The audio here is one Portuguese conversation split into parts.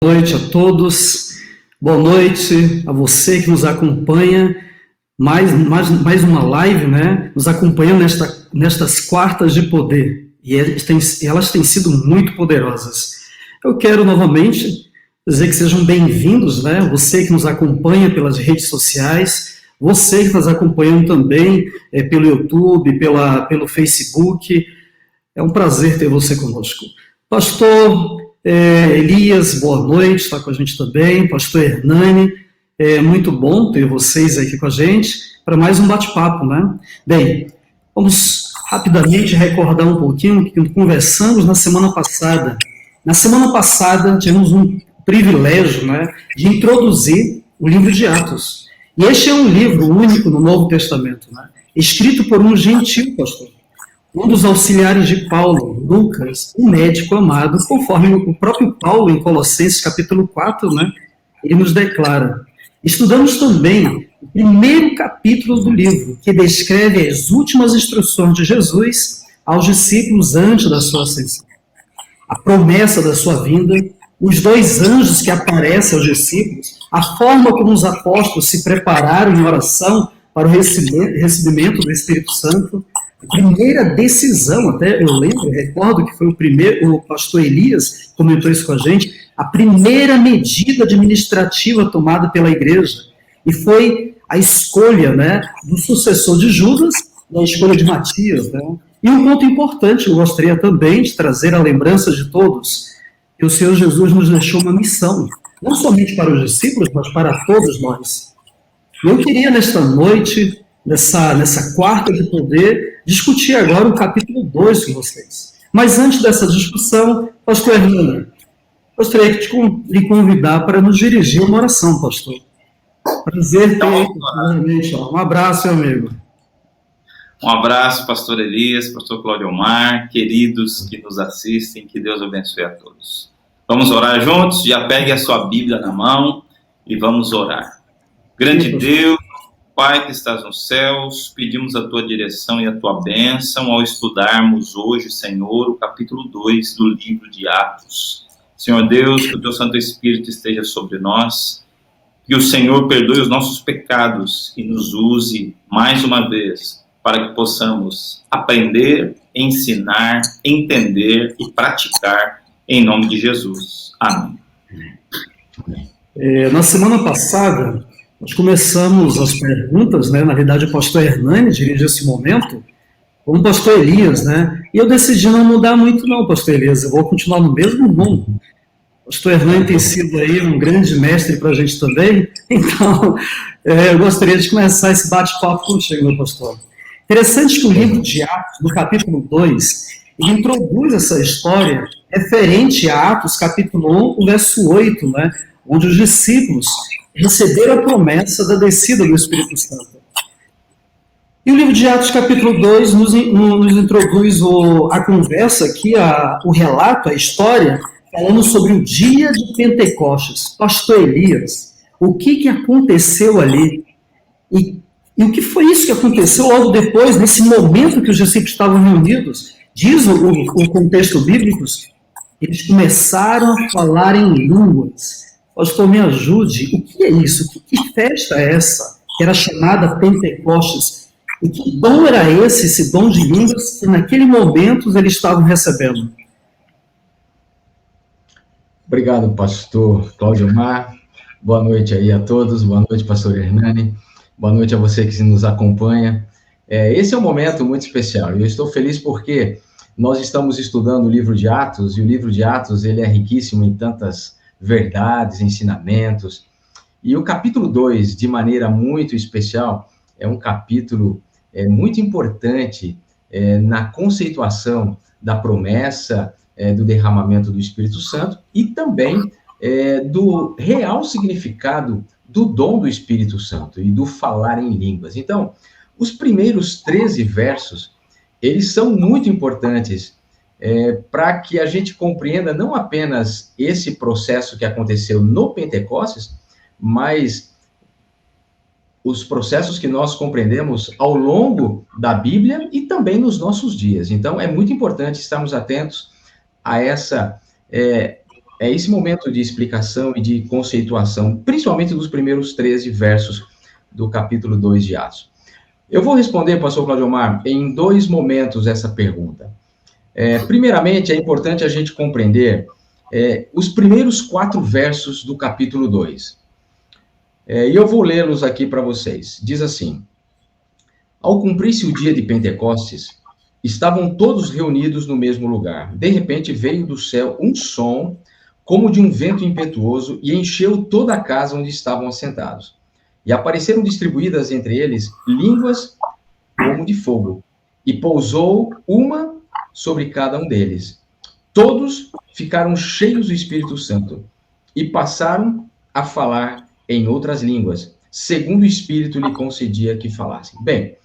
Boa noite a todos, boa noite a você que nos acompanha, mais uma live, né, nos acompanhando nestas quartas de poder, e elas têm sido muito poderosas. Eu quero novamente dizer que sejam bem-vindos, né, você que nos acompanha pelas redes sociais, você que está nos acompanhando também pelo YouTube, pelo Facebook, é um prazer ter você conosco. Pastor Elias, boa noite, está com a gente também. Pastor Hernani, muito bom ter vocês aqui com a gente para mais um bate-papo, né? Bem, vamos rapidamente recordar um pouquinho que conversamos na semana passada. Na semana passada, tivemos um privilégio, né, de introduzir o livro de Atos. E este é um livro único no Novo Testamento, né, escrito por um gentil pastor. Um dos auxiliares de Paulo, Lucas, um médico amado, conforme o próprio Paulo, em Colossenses capítulo 4, né, ele nos declara. Estudamos também o primeiro capítulo do livro, que descreve as últimas instruções de Jesus aos discípulos antes da sua ascensão. A promessa da sua vinda, os dois anjos que aparecem aos discípulos, a forma como os apóstolos se prepararam em oração para o recebimento do Espírito Santo, a primeira decisão, até eu recordo que foi o pastor Elias comentou isso com a gente, a primeira medida administrativa tomada pela igreja, e foi a escolha, né, do sucessor de Judas e a escolha de Matias, né? E um ponto importante, eu gostaria também de trazer a lembrança de todos, que o Senhor Jesus nos deixou uma missão, não somente para os discípulos, mas para todos nós. Eu queria, nesta noite, nessa quarta de poder, discutir agora o capítulo 2 com vocês. Mas antes dessa discussão, pastor Hernani, gostaria de lhe convidar para nos dirigir uma oração, pastor. Prazer ter novamente. Um abraço, meu amigo. Um abraço, pastor Elias, pastor Cláudio Omar, queridos que nos assistem, que Deus abençoe a todos. Vamos orar juntos? Já pegue a sua Bíblia na mão e vamos orar. Grande Deus, Pai que estás nos céus, pedimos a tua direção e a tua bênção ao estudarmos hoje, Senhor, o capítulo 2 do livro de Atos. Senhor Deus, que o teu Santo Espírito esteja sobre nós, que o Senhor perdoe os nossos pecados e nos use mais uma vez para que possamos aprender, ensinar, entender e praticar em nome de Jesus. Amém. Na semana passada, nós começamos as perguntas, né? Na verdade, o pastor Hernani dirige esse momento, com o pastor Elias, né? E eu decidi não mudar muito não, pastor Elias, eu vou continuar no mesmo rumo. O pastor Hernani tem sido aí um grande mestre para a gente também, então eu gostaria de começar esse bate-papo contigo, meu pastor. Interessante que o livro de Atos, no capítulo 2, ele introduz essa história referente a Atos, capítulo 1, o verso 8, né? Onde os discípulos receberam a promessa da descida do Espírito Santo. E o livro de Atos, capítulo 2, nos introduz a conversa aqui, o relato, a história, falando sobre o dia de Pentecostes. Pastor Elias, o que aconteceu ali? E o que foi isso que aconteceu logo depois, nesse momento que os discípulos estavam reunidos? Diz o contexto bíblico, eles começaram a falar em línguas. Pastor, me ajude, o que é isso? Que festa é essa? Que era chamada Pentecostes. E que dom era esse dom de línguas que naquele momento eles estavam recebendo? Obrigado, pastor Cláudio Omar. Boa noite aí a todos. Boa noite, pastor Hernani. Boa noite a você que nos acompanha. Esse é um momento muito especial. Eu estou feliz porque nós estamos estudando o livro de Atos, e o livro de Atos ele é riquíssimo em tantas verdades, ensinamentos. E o capítulo 2, de maneira muito especial, é um capítulo muito importante na conceituação da promessa do derramamento do Espírito Santo e também do real significado do dom do Espírito Santo e do falar em línguas. Então, os primeiros 13 versos, eles são muito importantes para que a gente compreenda não apenas esse processo que aconteceu no Pentecostes, mas os processos que nós compreendemos ao longo da Bíblia e também nos nossos dias. Então, é muito importante estarmos atentos a é esse momento de explicação e de conceituação, principalmente dos primeiros 13 versos do capítulo 2 de Atos. Eu vou responder, pastor Cláudio Omar, em 2 momentos essa pergunta. Primeiramente, é importante a gente compreender os primeiros 4 versos do capítulo 2. E eu vou lê-los aqui para vocês. Diz assim: Ao cumprir-se o dia de Pentecostes, estavam todos reunidos no mesmo lugar. De repente veio do céu um som, como de um vento impetuoso, e encheu toda a casa onde estavam assentados. E apareceram distribuídas entre eles línguas como de fogo, e pousou uma sobre cada um deles. Todos ficaram cheios do Espírito Santo, e passaram a falar em outras línguas, segundo o Espírito lhe concedia que falassem. Bem,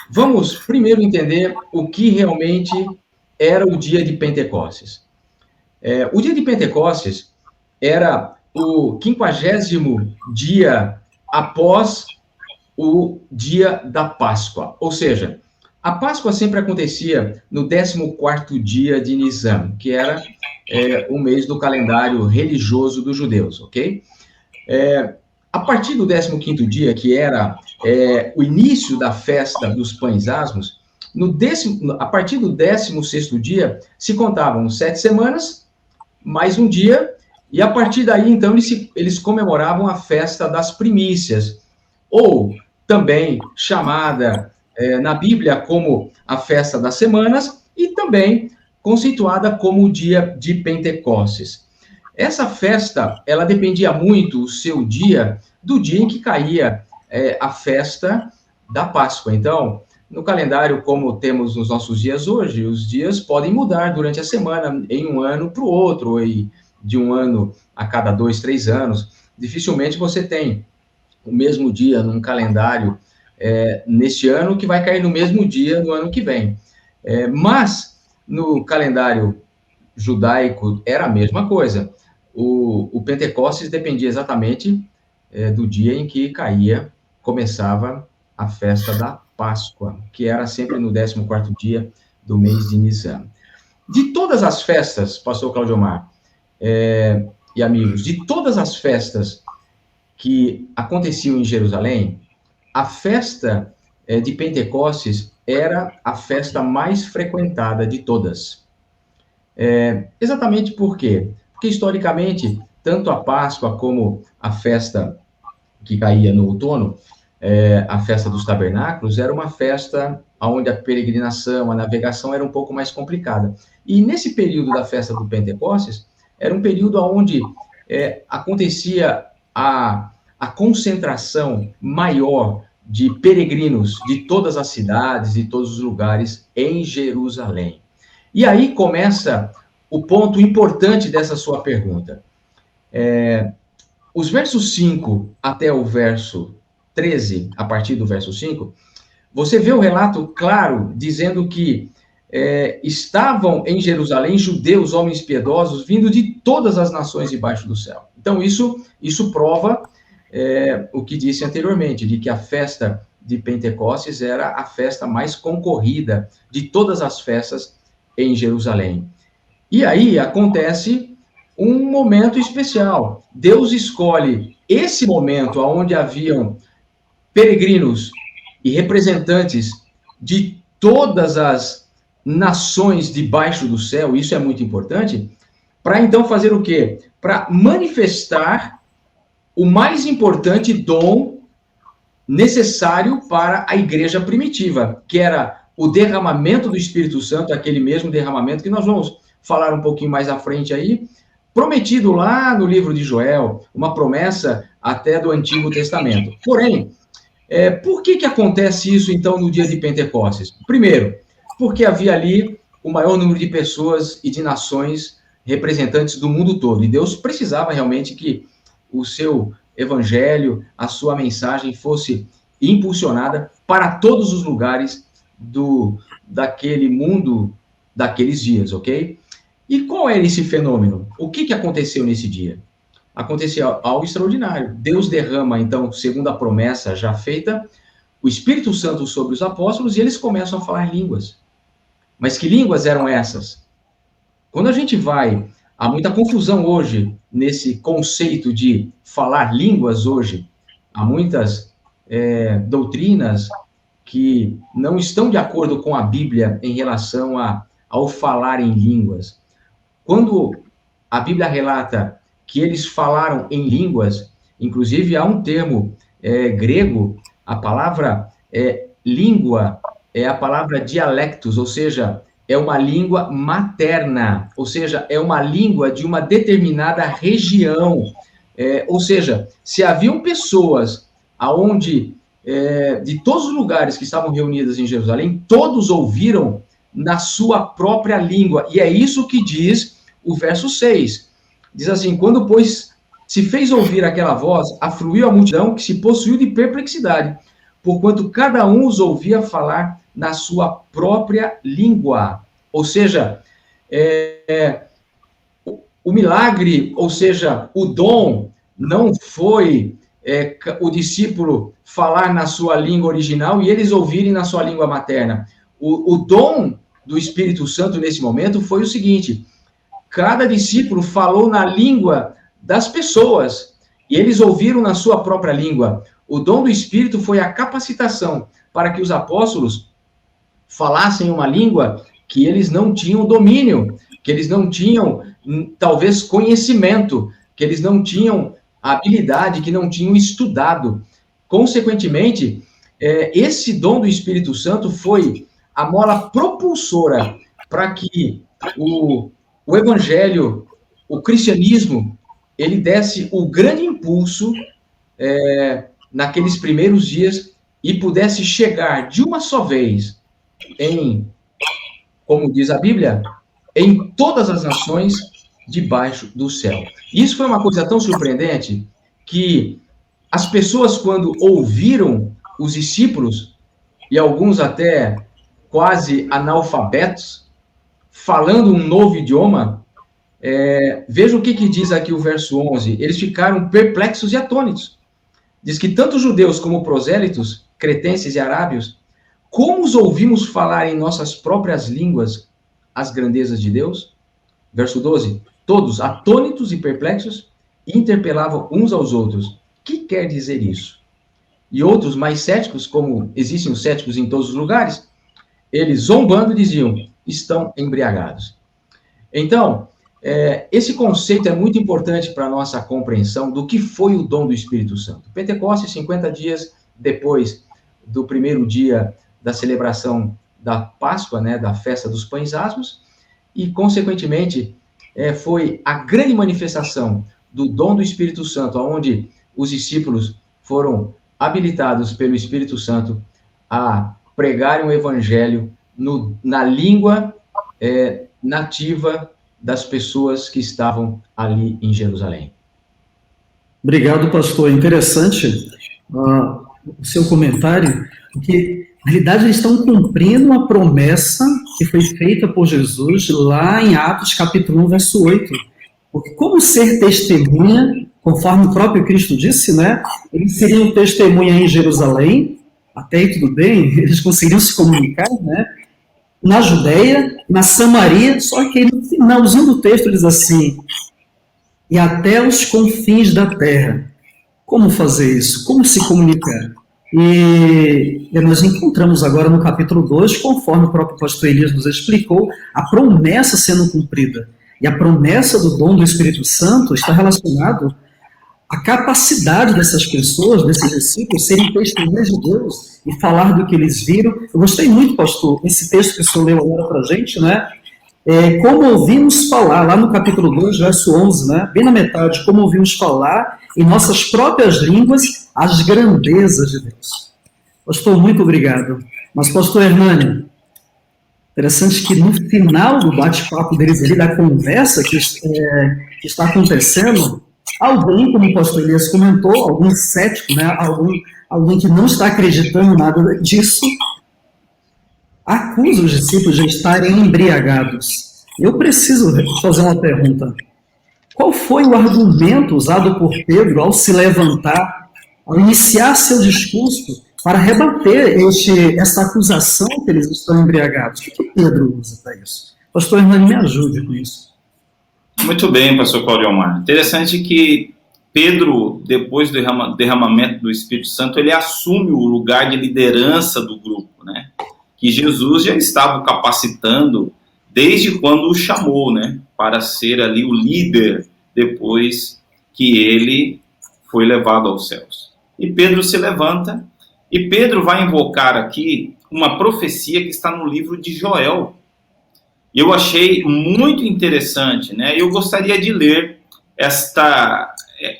vamos primeiro entender o que realmente era o dia de Pentecostes. O dia de Pentecostes era o 50º dia após o dia da Páscoa. Ou seja, a Páscoa sempre acontecia no 14º dia de Nisan, que era o mês do calendário religioso dos judeus, ok? A partir do 15º dia, que era o início da festa dos pães asmos, a partir do 16º dia, se contavam 7 semanas, mais um dia, e a partir daí, então, eles comemoravam a festa das primícias, ou também chamada na Bíblia como a festa das semanas, e também conceituada como o dia de Pentecostes. Essa festa, ela dependia muito, o seu dia, do dia em que caía a festa da Páscoa. Então, no calendário, como temos nos nossos dias hoje, os dias podem mudar durante a semana, em um ano para o outro, e de um ano a cada 2, 3 anos. Dificilmente você tem o mesmo dia num calendário neste ano que vai cair no mesmo dia no ano que vem. Mas, no calendário judaico, era a mesma coisa. O Pentecostes dependia exatamente do dia em que começava a festa da Páscoa, que era sempre no 14º dia do mês de Nisan. De todas as festas, pastor Cláudio Omar e amigos, de todas as festas que aconteciam em Jerusalém, a festa de Pentecostes era a festa mais frequentada de todas. Exatamente por quê? Porque, historicamente, tanto a Páscoa como a festa que caía no outono, a festa dos tabernáculos, era uma festa onde a peregrinação, a navegação era um pouco mais complicada. E nesse período da festa do Pentecostes, era um período onde acontecia a concentração maior de peregrinos de todas as cidades, de todos os lugares em Jerusalém. E aí começa o ponto importante dessa sua pergunta. Os versos 5 até o verso 13, a partir do verso 5, você vê o relato claro dizendo que estavam em Jerusalém judeus, homens piedosos, vindo de todas as nações debaixo do céu. Então, isso prova o que disse anteriormente, de que a festa de Pentecostes era a festa mais concorrida de todas as festas em Jerusalém. E aí acontece um momento especial. Deus escolhe esse momento onde haviam peregrinos e representantes de todas as nações debaixo do céu, isso é muito importante, para então fazer o quê? Para manifestar o mais importante dom necessário para a igreja primitiva, que era o derramamento do Espírito Santo, aquele mesmo derramamento que nós vamos falar um pouquinho mais à frente aí, prometido lá no livro de Joel, uma promessa até do Antigo Testamento. Porém, por que acontece isso, então, no dia de Pentecostes? Primeiro, porque havia ali o maior número de pessoas e de nações representantes do mundo todo, e Deus precisava realmente que o seu evangelho, a sua mensagem fosse impulsionada para todos os lugares daquele mundo, daqueles dias, ok? E qual era esse fenômeno? O que aconteceu nesse dia? Aconteceu algo extraordinário. Deus derrama, então, segundo a promessa já feita, o Espírito Santo sobre os apóstolos e eles começam a falar línguas. Mas que línguas eram essas? Quando a gente vai Há muita confusão hoje nesse conceito de falar línguas hoje. Há muitas doutrinas que não estão de acordo com a Bíblia em relação ao falar em línguas. Quando a Bíblia relata que eles falaram em línguas, inclusive há um termo grego, a palavra língua é a palavra dialectos, ou seja, é uma língua materna, ou seja, é uma língua de uma determinada região. Ou seja, se haviam pessoas aonde de todos os lugares que estavam reunidos em Jerusalém, todos ouviram na sua própria língua. E é isso que diz o verso 6. Diz assim: quando, pois, se fez ouvir aquela voz, afluiu a multidão que se possuiu de perplexidade, porquanto cada um os ouvia falar na sua própria língua. Ou seja, o milagre, ou seja, o dom, não foi o discípulo falar na sua língua original e eles ouvirem na sua língua materna. O dom do Espírito Santo nesse momento foi o seguinte: cada discípulo falou na língua das pessoas e eles ouviram na sua própria língua. O dom do Espírito foi a capacitação para que os apóstolos falassem uma língua que eles não tinham domínio, que eles não tinham, talvez, conhecimento, que eles não tinham habilidade, que não tinham estudado. Consequentemente, esse dom do Espírito Santo foi a mola propulsora para que o evangelho, o cristianismo, ele desse o grande impulso naqueles primeiros dias e pudesse chegar de uma só vez como diz a Bíblia, em todas as nações debaixo do céu. Isso foi uma coisa tão surpreendente que as pessoas, quando ouviram os discípulos, e alguns até quase analfabetos, falando um novo idioma, veja o que diz aqui o verso 11. Eles ficaram perplexos e atônitos. Diz que tanto judeus como prosélitos, cretenses e arábios, como os ouvimos falar em nossas próprias línguas as grandezas de Deus? Verso 12. Todos, atônitos e perplexos, interpelavam uns aos outros. O que quer dizer isso? E outros, mais céticos, como existem os céticos em todos os lugares, eles, zombando, diziam: estão embriagados. Então, esse conceito é muito importante para a nossa compreensão do que foi o dom do Espírito Santo. Pentecostes, 50 dias depois do primeiro dia da celebração da Páscoa, da festa dos pães asmos, e, consequentemente, foi a grande manifestação do dom do Espírito Santo, onde os discípulos foram habilitados pelo Espírito Santo a pregarem o evangelho na língua nativa das pessoas que estavam ali em Jerusalém. Obrigado, pastor. Interessante o seu comentário, porque, na realidade, eles estão cumprindo uma promessa que foi feita por Jesus lá em Atos, capítulo 1, verso 8. Porque como ser testemunha, conforme o próprio Cristo disse, eles seriam testemunha em Jerusalém, até aí tudo bem, eles conseguiriam se comunicar, na Judéia, na Samaria, só que no finalzinho do texto diz assim: e até os confins da terra. Como fazer isso? Como se comunicar? E nós encontramos agora no capítulo 2, conforme o próprio pastor Elias nos explicou, a promessa sendo cumprida. E a promessa do dom do Espírito Santo está relacionado à capacidade dessas pessoas, desses discípulos, serem testemunhas de Deus e falar do que eles viram. Eu gostei muito, pastor, esse texto que o senhor leu agora para a gente, como ouvimos falar, lá no capítulo 2, verso 11, bem na metade, como ouvimos falar em nossas próprias línguas as grandezas de Deus. Pastor, muito obrigado. Mas, pastor Hernani, interessante que no final do bate-papo deles ali, da conversa que está acontecendo, alguém, como o pastor Elias comentou, algum cético, alguém que não está acreditando em nada disso, acusa os discípulos de estarem embriagados. Eu preciso fazer uma pergunta. Qual foi o argumento usado por Pedro ao se levantar, ao iniciar seu discurso, para rebater essa acusação que eles estão embriagados? O que Pedro usa para isso? Pastor Hernani, me ajude com isso. Muito bem, pastor Cláudio Omar. Interessante que Pedro, depois do derramamento do Espírito Santo, ele assume o lugar de liderança do grupo, né? Que Jesus já estava capacitando desde quando o chamou, né? Para ser ali o líder depois que ele foi levado aos céus. E Pedro se levanta, e Pedro vai invocar aqui uma profecia que está no livro de Joel. Eu achei muito interessante, né? Eu gostaria de ler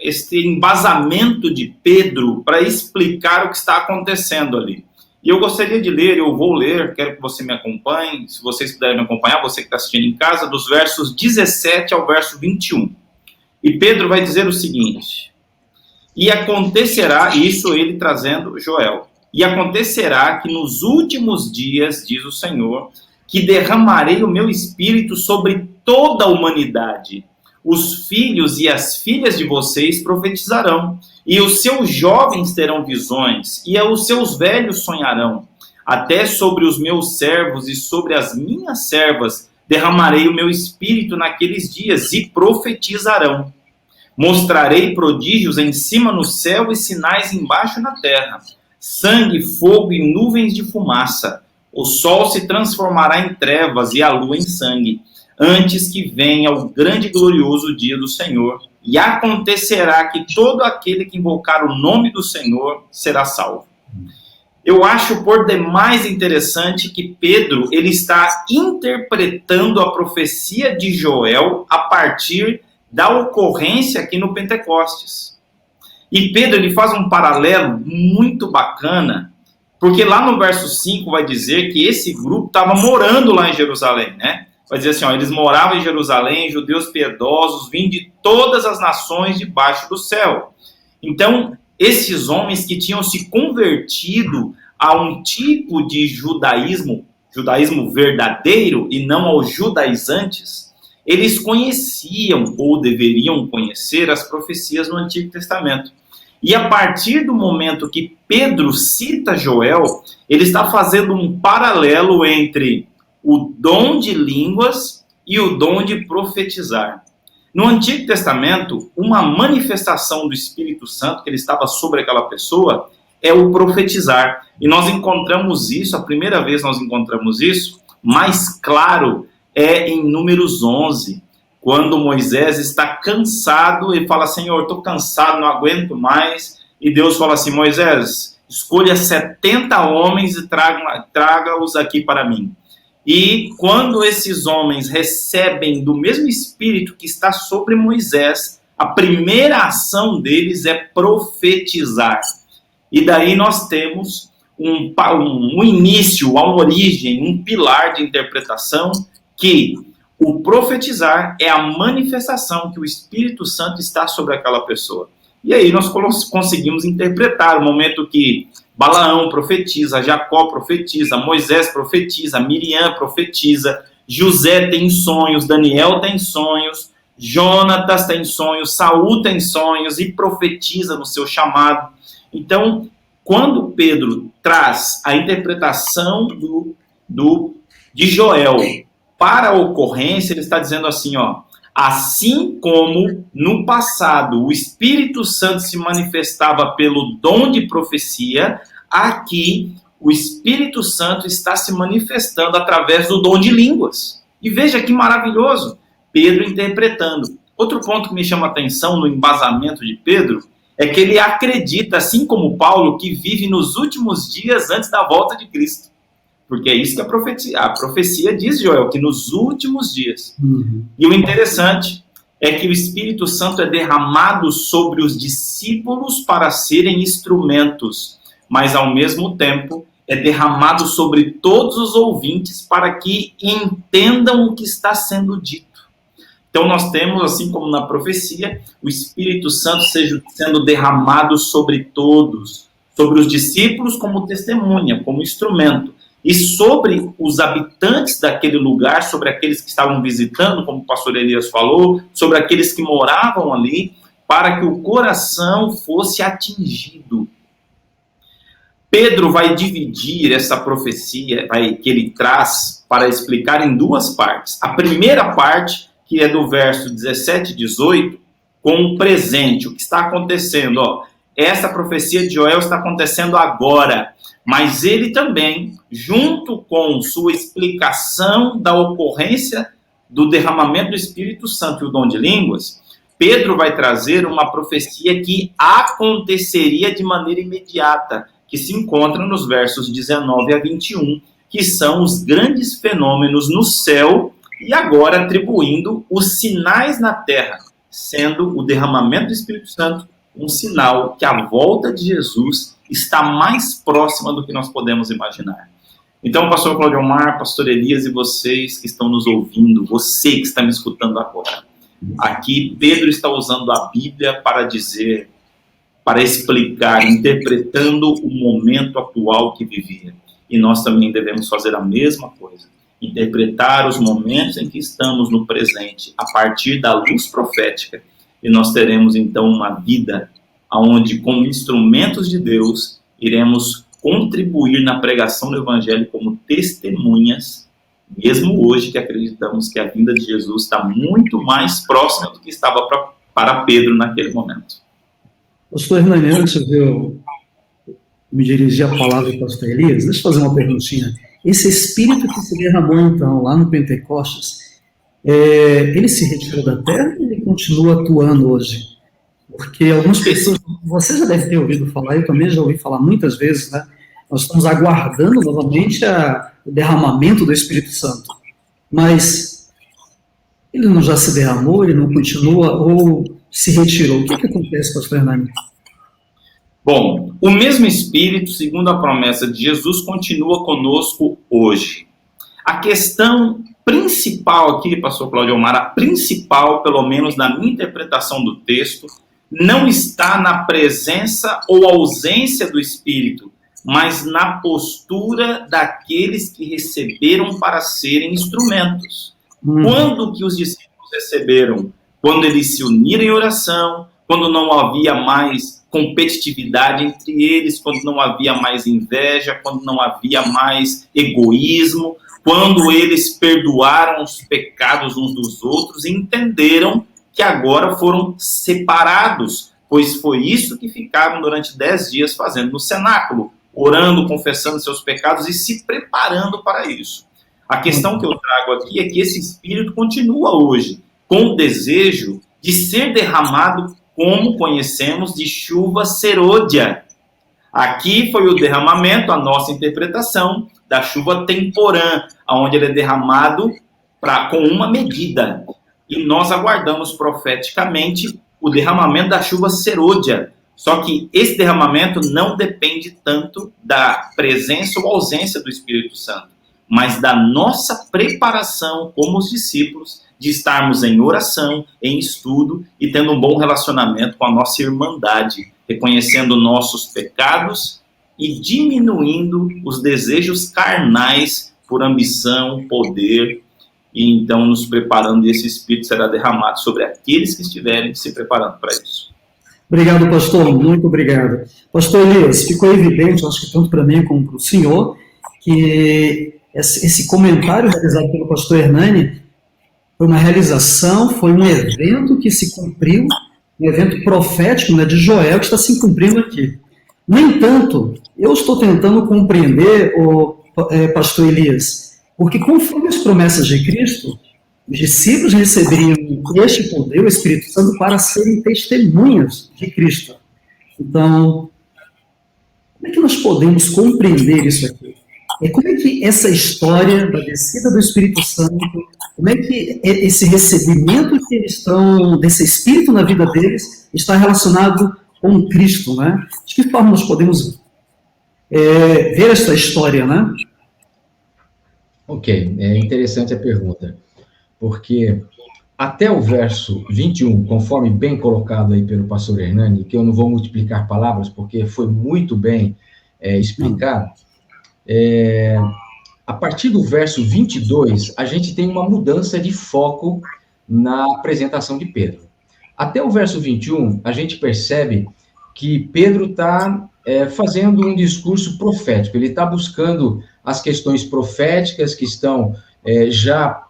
este embasamento de Pedro para explicar o que está acontecendo ali. E eu gostaria de ler, eu vou ler, quero que você me acompanhe, se vocês puderem me acompanhar, você que está assistindo em casa, dos versos 17 ao verso 21. E Pedro vai dizer o seguinte: e acontecerá, isso ele trazendo Joel, e acontecerá que nos últimos dias, diz o Senhor, que derramarei o meu espírito sobre toda a humanidade. Os filhos e as filhas de vocês profetizarão, e os seus jovens terão visões, e os seus velhos sonharão. Até sobre os meus servos e sobre as minhas servas derramarei o meu espírito naqueles dias, e profetizarão. Mostrarei prodígios em cima no céu e sinais embaixo na terra, sangue, fogo e nuvens de fumaça. O sol se transformará em trevas e a lua em sangue, antes que venha o grande e glorioso dia do Senhor. E acontecerá que todo aquele que invocar o nome do Senhor será salvo. Eu acho por demais interessante que Pedro ele está interpretando a profecia de Joel a partir da ocorrência aqui no Pentecostes. E Pedro ele faz um paralelo muito bacana, porque lá no verso 5 vai dizer que esse grupo estava morando lá em Jerusalém, né? Vai dizer assim, ó, eles moravam em Jerusalém, judeus piedosos, vindos de todas as nações debaixo do céu. Então, esses homens que tinham se convertido a um tipo de judaísmo verdadeiro e não aos judaizantes, eles conheciam ou deveriam conhecer as profecias no Antigo Testamento. E a partir do momento que Pedro cita Joel, ele está fazendo um paralelo entre o dom de línguas e o dom de profetizar. No Antigo Testamento, uma manifestação do Espírito Santo que ele estava sobre aquela pessoa é o profetizar. E nós encontramos isso, a primeira vez nós encontramos isso, mais claro, é em Números 11, quando Moisés está cansado e fala, Senhor, estou cansado, não aguento mais. E Deus fala assim, Moisés, escolha 70 homens e traga-os aqui para mim. E quando esses homens recebem do mesmo Espírito que está sobre Moisés, a primeira ação deles é profetizar. E daí nós temos um início, uma origem, um pilar de interpretação que o profetizar é a manifestação que o Espírito Santo está sobre aquela pessoa. E aí nós conseguimos interpretar o momento que Balaão profetiza, Jacó profetiza, Moisés profetiza, Miriam profetiza, José tem sonhos, Daniel tem sonhos, Jonatas tem sonhos, Saul tem sonhos e profetiza no seu chamado. Então, quando Pedro traz a interpretação de Joel para a ocorrência, ele está dizendo assim, ó, assim como no passado o Espírito Santo se manifestava pelo dom de profecia, aqui o Espírito Santo está se manifestando através do dom de línguas. E veja que maravilhoso, Pedro interpretando. Outro ponto que me chama a atenção no embasamento de Pedro é que ele acredita, assim como Paulo, que vive nos últimos dias antes da volta de Cristo. Porque é isso que a profecia diz, Joel, que nos últimos dias. E o interessante é que o Espírito Santo é derramado sobre os discípulos para serem instrumentos, mas ao mesmo tempo é derramado sobre todos os ouvintes para que entendam o que está sendo dito. Então nós temos, assim como na profecia, o Espírito Santo sendo derramado sobre todos, sobre os discípulos como testemunha, como instrumento, e sobre os habitantes daquele lugar, sobre aqueles que estavam visitando, como o pastor Elias falou, sobre aqueles que moravam ali, para que o coração fosse atingido. Pedro vai dividir essa profecia que ele traz para explicar em duas partes. A primeira parte, que é do verso 17 e 18, com o presente, o que está acontecendo. Ó, essa profecia de Joel está acontecendo agora, mas ele também, junto com sua explicação da ocorrência do derramamento do Espírito Santo e o dom de línguas, Pedro vai trazer uma profecia que aconteceria de maneira imediata, que se encontra nos versos 19 a 21, que são os grandes fenômenos no céu e agora atribuindo os sinais na terra, sendo o derramamento do Espírito Santo um sinal que a volta de Jesus está mais próxima do que nós podemos imaginar. Então, pastor Cláudio Omar, pastor Elias e vocês que estão nos ouvindo, você que está me escutando agora, aqui Pedro está usando a Bíblia para dizer, para explicar, interpretando o momento atual que vivia. E nós também devemos fazer a mesma coisa, interpretar os momentos em que estamos no presente, a partir da luz profética, e nós teremos então uma vida onde, com instrumentos de Deus, iremos contribuir na pregação do Evangelho como testemunhas, mesmo hoje que acreditamos que a vinda de Jesus está muito mais próxima do que estava para Pedro naquele momento. Pastor Hernani, antes de eu me dirigir a palavra para o pastor Elias, deixa eu fazer uma perguntinha. Esse Espírito que se derramou, então, lá no Pentecostes, ele se retirou da terra ou ele continua atuando hoje? Porque algumas pessoas, você já deve ter ouvido falar, eu também já ouvi falar muitas vezes, né? Nós estamos aguardando novamente o derramamento do Espírito Santo. Mas ele não já se derramou, ele não continua ou se retirou? O que acontece, pastor Hernani? Bom, o mesmo Espírito, segundo a promessa de Jesus, continua conosco hoje. A questão principal aqui, pastor Cláudio Omar, a principal, pelo menos na minha interpretação do texto, não está na presença ou ausência do Espírito, mas na postura daqueles que receberam para serem instrumentos. Quando que os discípulos receberam? Quando eles se uniram em oração, quando não havia mais competitividade entre eles, quando não havia mais inveja, quando não havia mais egoísmo, quando eles perdoaram os pecados uns dos outros e entenderam que agora foram separados, pois foi isso que ficaram durante 10 dias fazendo no cenáculo, orando, confessando seus pecados e se preparando para isso. A questão que eu trago aqui é que esse Espírito continua hoje com o desejo de ser derramado, como conhecemos, de chuva serôdia. Aqui foi o derramamento, a nossa interpretação, da chuva temporã, onde ele é derramado com uma medida. E nós aguardamos profeticamente o derramamento da chuva serôdia. Só que esse derramamento não depende tanto da presença ou ausência do Espírito Santo, mas da nossa preparação como os discípulos, de estarmos em oração, em estudo e tendo um bom relacionamento com a nossa irmandade, reconhecendo nossos pecados e diminuindo os desejos carnais por ambição, poder, e então nos preparando, e esse Espírito será derramado sobre aqueles que estiverem se preparando para isso. Obrigado, pastor, muito obrigado. Pastor Elias, ficou evidente, acho que tanto para mim como para o senhor, que esse comentário realizado pelo pastor Hernani foi uma realização, foi um evento que se cumpriu, um evento profético, né, de Joel, que está se cumprindo aqui. No entanto, eu estou tentando compreender, pastor Elias, porque conforme as promessas de Cristo, os discípulos receberiam este poder, o Espírito Santo, para serem testemunhas de Cristo. Então, como é que nós podemos compreender isso aqui? Como é que essa história da descida do Espírito Santo, como é que esse recebimento que eles estão, desse Espírito na vida deles, está relacionado com Cristo, né? De que forma nós podemos ver essa história, né? Ok, é interessante a pergunta, porque até o verso 21, conforme bem colocado aí pelo pastor Hernani, que eu não vou multiplicar palavras, porque foi muito bem explicado, a partir do verso 22, a gente tem uma mudança de foco na apresentação de Pedro. Até o verso 21, a gente percebe que Pedro está fazendo um discurso profético, ele está buscando as questões proféticas que estão já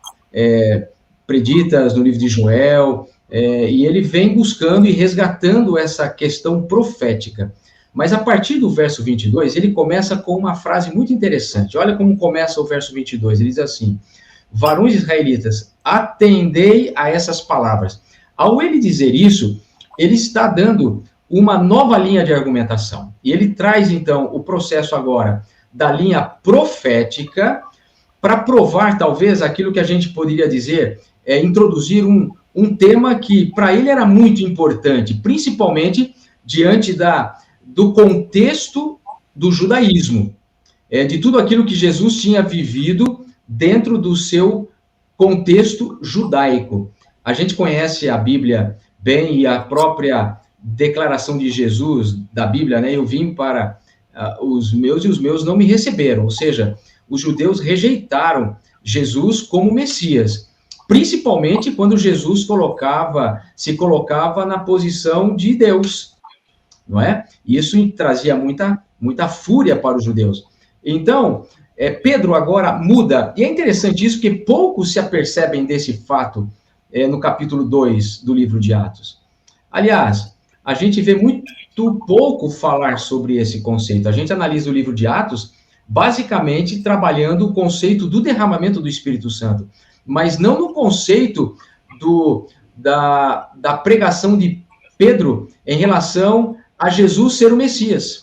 preditas no livro de Joel, e ele vem buscando e resgatando essa questão profética. Mas a partir do verso 22, ele começa com uma frase muito interessante. Olha como começa o verso 22, ele diz assim: varões israelitas, atendei a essas palavras. Ao ele dizer isso, ele está dando uma nova linha de argumentação. E ele traz, então, o processo agora da linha profética para provar, talvez, aquilo que a gente poderia dizer, introduzir um tema que, para ele, era muito importante, principalmente diante do contexto do judaísmo, de tudo aquilo que Jesus tinha vivido dentro do seu contexto judaico. A gente conhece a Bíblia bem, e a própria declaração de Jesus da Bíblia, né? Eu vim para os meus e os meus não me receberam, ou seja, os judeus rejeitaram Jesus como Messias, principalmente quando Jesus se colocava na posição de Deus, não é? Isso trazia muita fúria para os judeus. Então, Pedro agora muda, e é interessante isso, porque poucos se apercebem desse fato no capítulo 2 do livro de Atos. Aliás, a gente vê muito pouco falar sobre esse conceito. A gente analisa o livro de Atos, basicamente trabalhando o conceito do derramamento do Espírito Santo, mas não no conceito da pregação de Pedro em relação a Jesus ser o Messias.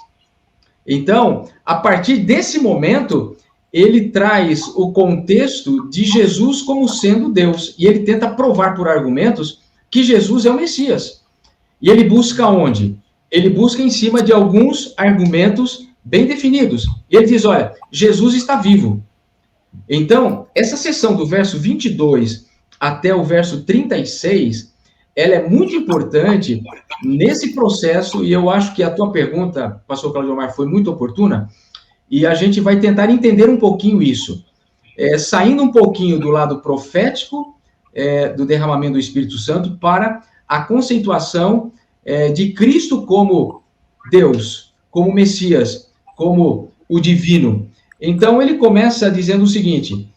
Então, a partir desse momento, ele traz o contexto de Jesus como sendo Deus, e ele tenta provar por argumentos que Jesus é o Messias. E ele busca onde? Ele busca em cima de alguns argumentos bem definidos. E ele diz, olha, Jesus está vivo. Então, essa seção do verso 22 até o verso 36, ela é muito importante nesse processo, e eu acho que a tua pergunta, pastor Cláudio Omar, foi muito oportuna, e a gente vai tentar entender um pouquinho isso. Saindo um pouquinho do lado profético, do derramamento do Espírito Santo, para a conceituação de Cristo como Deus, como Messias, como o divino. Então, ele começa dizendo o seguinte,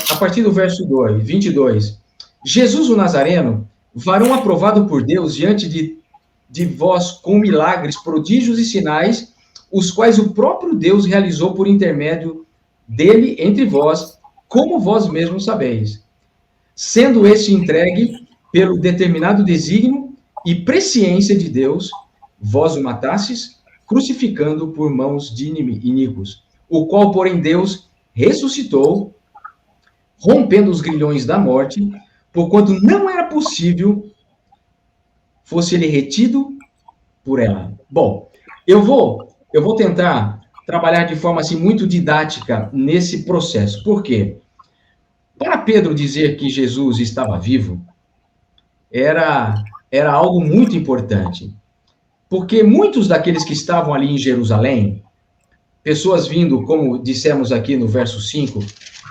a partir do verso 22, Jesus o Nazareno, varão aprovado por Deus diante de vós com milagres, prodígios e sinais, os quais o próprio Deus realizou por intermédio dele entre vós, como vós mesmos sabeis. Sendo este entregue pelo determinado desígnio e presciência de Deus, vós o matastes, crucificando por mãos de iníquos, o qual, porém, Deus ressuscitou, rompendo os grilhões da morte, porquanto não era possível fosse ele retido por ela. Bom, eu vou tentar trabalhar de forma assim muito didática nesse processo. Por quê? Para Pedro dizer que Jesus estava vivo, era algo muito importante. Porque muitos daqueles que estavam ali em Jerusalém, pessoas vindo, como dissemos aqui no verso 5,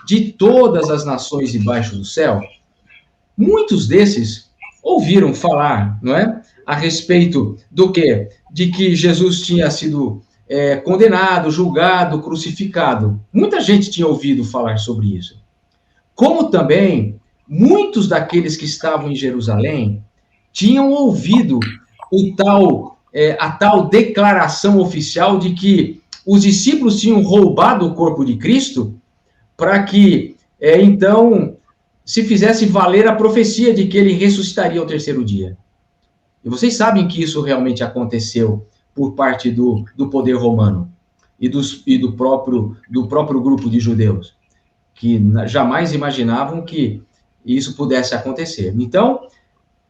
de todas as nações debaixo do céu, muitos desses ouviram falar, não é? A respeito do quê? De que Jesus tinha sido condenado, julgado, crucificado. Muita gente tinha ouvido falar sobre isso. Como também muitos daqueles que estavam em Jerusalém tinham ouvido a tal declaração oficial de que os discípulos tinham roubado o corpo de Cristo para que, então, se fizesse valer a profecia de que ele ressuscitaria ao terceiro dia. E vocês sabem que isso realmente aconteceu por parte do poder romano e do próprio grupo de judeus, que jamais imaginavam que isso pudesse acontecer. Então,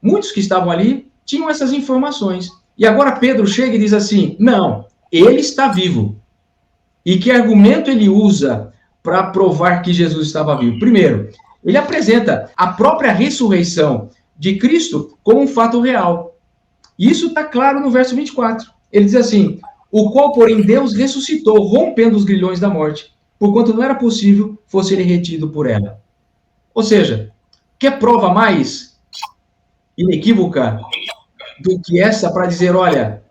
muitos que estavam ali tinham essas informações. E agora Pedro chega e diz assim, não, ele está vivo. E que argumento ele usa para provar que Jesus estava vivo? Primeiro, ele apresenta a própria ressurreição de Cristo como um fato real. Isso está claro no verso 24. Ele diz assim, o qual, porém, Deus ressuscitou, rompendo os grilhões da morte, porquanto não era possível fosse ele retido por ela. Ou seja, quer prova mais inequívoca do que essa para dizer, olha,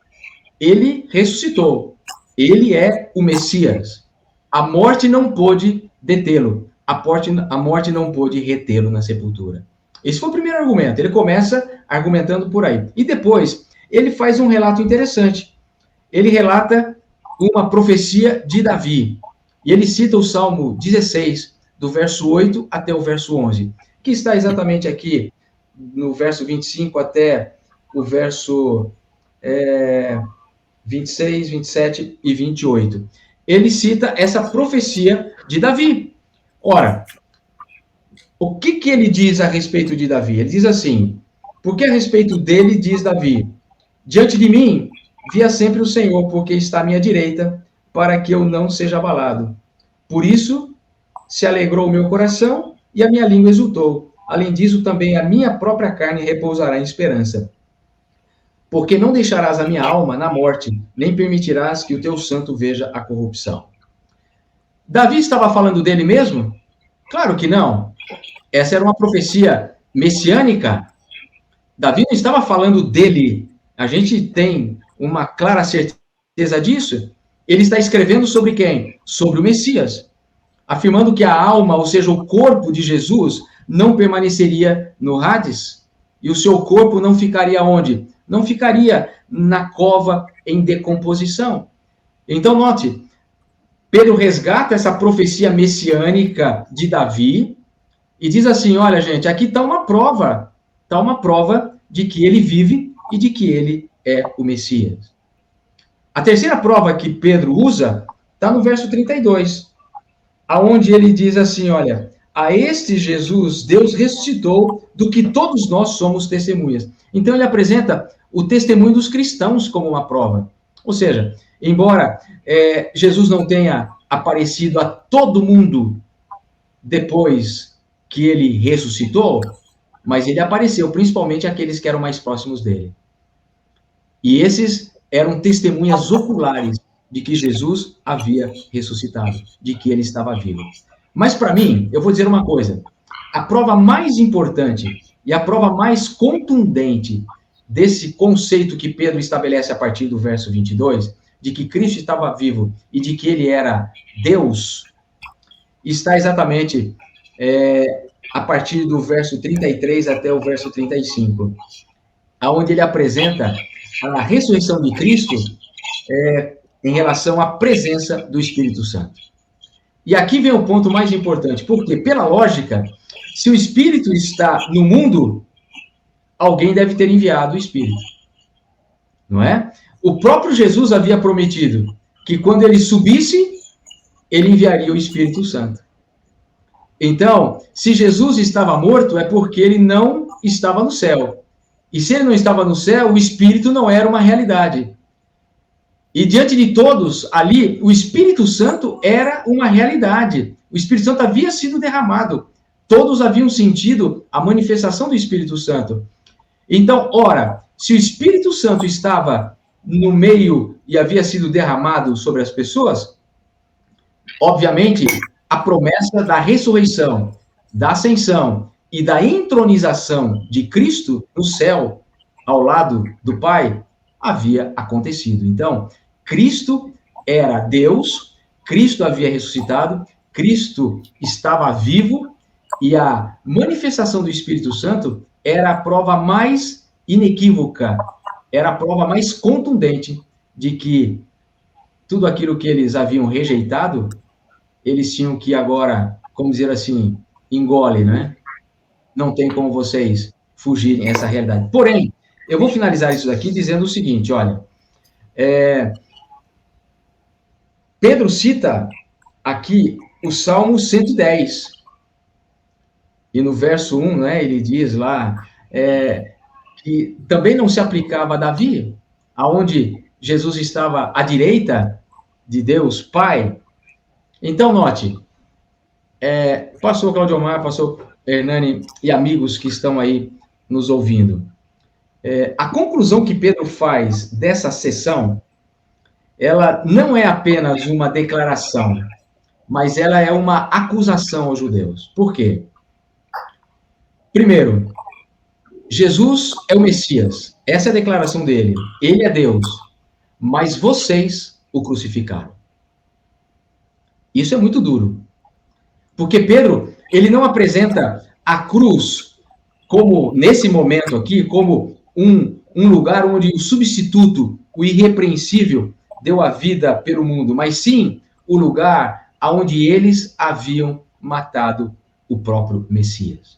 ele ressuscitou, ele é o Messias. A morte não pôde detê-lo. a morte não pôde retê-lo na sepultura. Esse foi o primeiro argumento. Ele começa argumentando por aí. E depois, ele faz um relato interessante. Ele relata uma profecia de Davi. E ele cita o Salmo 16, do verso 8 até o verso 11, que está exatamente aqui no verso 25 até o verso 26, 27 e 28. Ele cita essa profecia de Davi. Ora, o que ele diz a respeito de Davi? Ele diz assim: porque a respeito dele diz Davi: diante de mim via sempre o Senhor, porque está à minha direita, para que eu não seja abalado. Por isso se alegrou o meu coração e a minha língua exultou. Além disso, também a minha própria carne repousará em esperança. Porque não deixarás a minha alma na morte, nem permitirás que o teu santo veja a corrupção. Davi estava falando dele mesmo? Claro que não. Essa era uma profecia messiânica. Davi não estava falando dele. A gente tem uma clara certeza disso. Ele está escrevendo sobre quem? Sobre o Messias, afirmando que a alma, ou seja, o corpo de Jesus, não permaneceria no Hades, e o seu corpo não ficaria onde? Não ficaria na cova em decomposição. Então, note, Pedro resgata essa profecia messiânica de Davi e diz assim: olha, gente, aqui está uma prova de que ele vive e de que ele é o Messias. A terceira prova que Pedro usa está no verso 32, aonde ele diz assim: olha, a este Jesus Deus ressuscitou, do que todos nós somos testemunhas. Então ele apresenta o testemunho dos cristãos como uma prova. Ou seja, embora Jesus não tenha aparecido a todo mundo depois que ele ressuscitou, mas ele apareceu principalmente àqueles que eram mais próximos dele. E esses eram testemunhas oculares de que Jesus havia ressuscitado, de que ele estava vivo. Mas para mim, eu vou dizer uma coisa: a prova mais importante e a prova mais contundente desse conceito que Pedro estabelece a partir do verso 22, de que Cristo estava vivo e de que ele era Deus, está exatamente a partir do verso 33 até o verso 35, aonde ele apresenta a ressurreição de Cristo em relação à presença do Espírito Santo. E aqui vem o ponto mais importante, porque, pela lógica, se o Espírito está no mundo, alguém deve ter enviado o Espírito, não é? O próprio Jesus havia prometido que quando ele subisse, ele enviaria o Espírito Santo. Então, se Jesus estava morto, é porque ele não estava no céu. E se ele não estava no céu, o Espírito não era uma realidade. E diante de todos, ali, o Espírito Santo era uma realidade. O Espírito Santo havia sido derramado. Todos haviam sentido a manifestação do Espírito Santo. Então, ora, se o Espírito Santo estava no meio e havia sido derramado sobre as pessoas, obviamente, a promessa da ressurreição, da ascensão e da entronização de Cristo no céu, ao lado do Pai, havia acontecido. Então, Cristo era Deus, Cristo havia ressuscitado, Cristo estava vivo, e a manifestação do Espírito Santo era a prova mais inequívoca, era a prova mais contundente de que tudo aquilo que eles haviam rejeitado, eles tinham que agora, como dizer assim, engole, né? Não tem como vocês fugirem dessa realidade. Porém, eu vou finalizar isso daqui dizendo o seguinte, olha, Pedro cita aqui o Salmo 110, e no verso 1, né, ele diz lá que também não se aplicava a Davi, aonde Jesus estava à direita de Deus Pai. Então, note, pastor Claudio Omar, pastor Hernani e amigos que estão aí nos ouvindo, a conclusão que Pedro faz dessa sessão, ela não é apenas uma declaração, mas ela é uma acusação aos judeus. Por quê? Primeiro, Jesus é o Messias. Essa é a declaração dele. Ele é Deus. Mas vocês o crucificaram. Isso é muito duro. Porque Pedro, ele não apresenta a cruz como, nesse momento aqui, como um lugar onde o substituto, o irrepreensível, deu a vida pelo mundo, mas sim o lugar onde eles haviam matado o próprio Messias.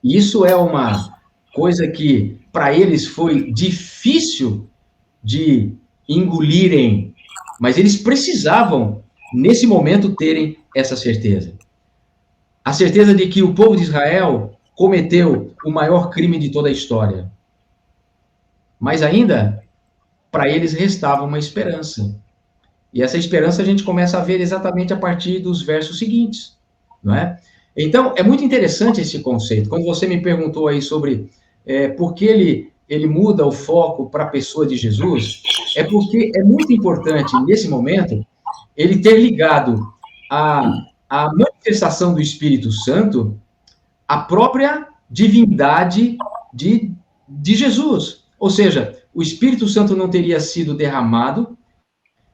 Isso é uma coisa que, para eles, foi difícil de engolirem, mas eles precisavam, nesse momento, terem essa certeza. A certeza de que o povo de Israel cometeu o maior crime de toda a história. Mas ainda, para eles, restava uma esperança. E essa esperança a gente começa a ver exatamente a partir dos versos seguintes, não é? Então, é muito interessante esse conceito. Quando você me perguntou aí sobre por que ele muda o foco para a pessoa de Jesus, é porque é muito importante, nesse momento, ele ter ligado a manifestação do Espírito Santo à própria divindade de Jesus. Ou seja, o Espírito Santo não teria sido derramado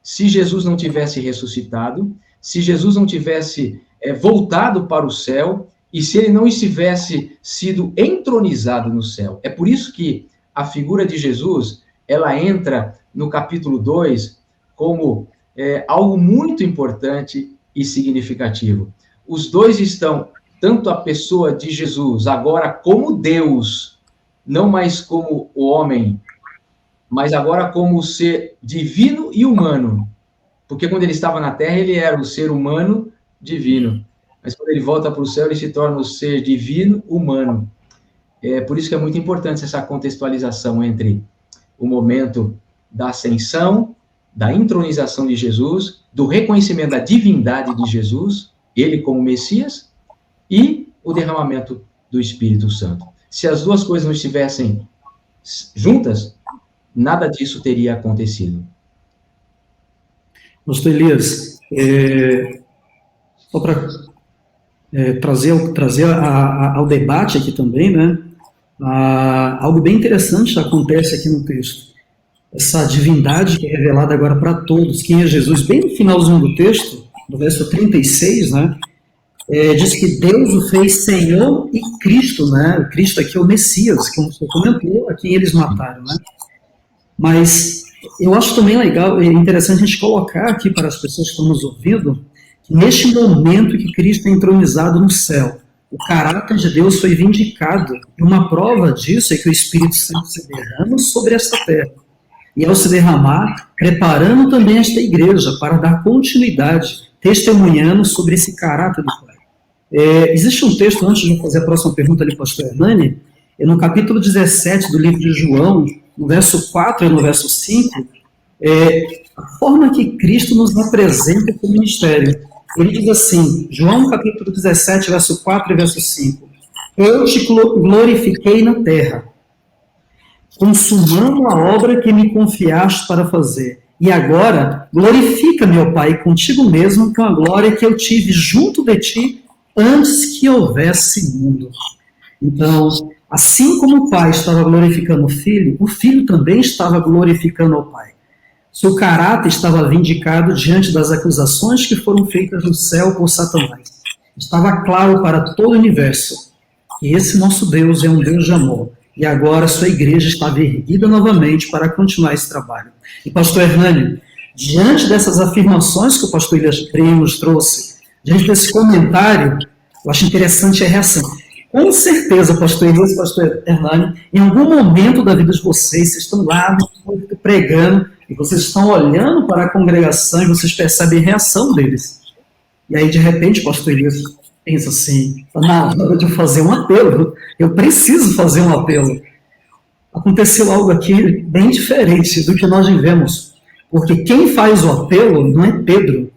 se Jesus não tivesse ressuscitado, se Jesus não tivesse voltado para o céu e se ele não tivesse sido entronizado no céu. É por isso que a figura de Jesus, ela entra no capítulo 2 como algo muito importante e significativo. Os dois estão, tanto a pessoa de Jesus, agora como Deus, não mais como o homem, mas agora como o ser divino e humano. Porque quando ele estava na Terra, ele era o ser humano divino. Mas quando ele volta para o céu, ele se torna o ser divino humano. É por isso que é muito importante essa contextualização entre o momento da ascensão, da entronização de Jesus, do reconhecimento da divindade de Jesus, ele como Messias, e o derramamento do Espírito Santo. Se as duas coisas não estivessem juntas, nada disso teria acontecido. Pastor Elias, só para trazer ao debate aqui também, né? Algo bem interessante acontece aqui no texto. Essa divindade que é revelada agora para todos, quem é Jesus, bem no finalzinho do texto, no verso 36, né? Diz que Deus o fez Senhor e Cristo, né? O Cristo aqui é o Messias, como você comentou, a quem eles mataram, né? Mas eu acho também legal e interessante a gente colocar aqui para as pessoas que estão nos ouvindo, que neste momento que Cristo é entronizado no céu, o caráter de Deus foi vindicado, e uma prova disso é que o Espírito Santo se derrama sobre esta terra. E ao se derramar, preparando também esta igreja para dar continuidade, testemunhando sobre esse caráter do Pai. Existe um texto, antes de eu fazer a próxima pergunta ali, pastor Hernani, no capítulo 17 do livro de João, no verso 4 e no verso 5, a forma que Cristo nos apresenta com o ministério. Ele diz assim, João capítulo 17, verso 4 e verso 5, eu te glorifiquei na terra, consumando a obra que me confiaste para fazer. E agora, glorifica, meu Pai, contigo mesmo, com a glória que eu tive junto de ti, antes que houvesse mundo. Então, assim como o Pai estava glorificando o Filho também estava glorificando ao Pai. Seu caráter estava vindicado diante das acusações que foram feitas no céu por Satanás. Estava claro para todo o universo que esse nosso Deus é um Deus de amor. E agora sua igreja estava erguida novamente para continuar esse trabalho. E pastor Hernani, diante dessas afirmações que o pastor Elias nos trouxe, diante desse comentário, eu acho interessante a reação. Com certeza, pastor Elias e pastor Hernani, em algum momento da vida de vocês estão lá pregando, e vocês estão olhando para a congregação e vocês percebem a reação deles. E aí, de repente, o pastor Elias pensa assim, na hora de fazer um apelo, eu preciso fazer um apelo. Aconteceu algo aqui bem diferente do que nós vivemos, porque quem faz o apelo não é Pedro.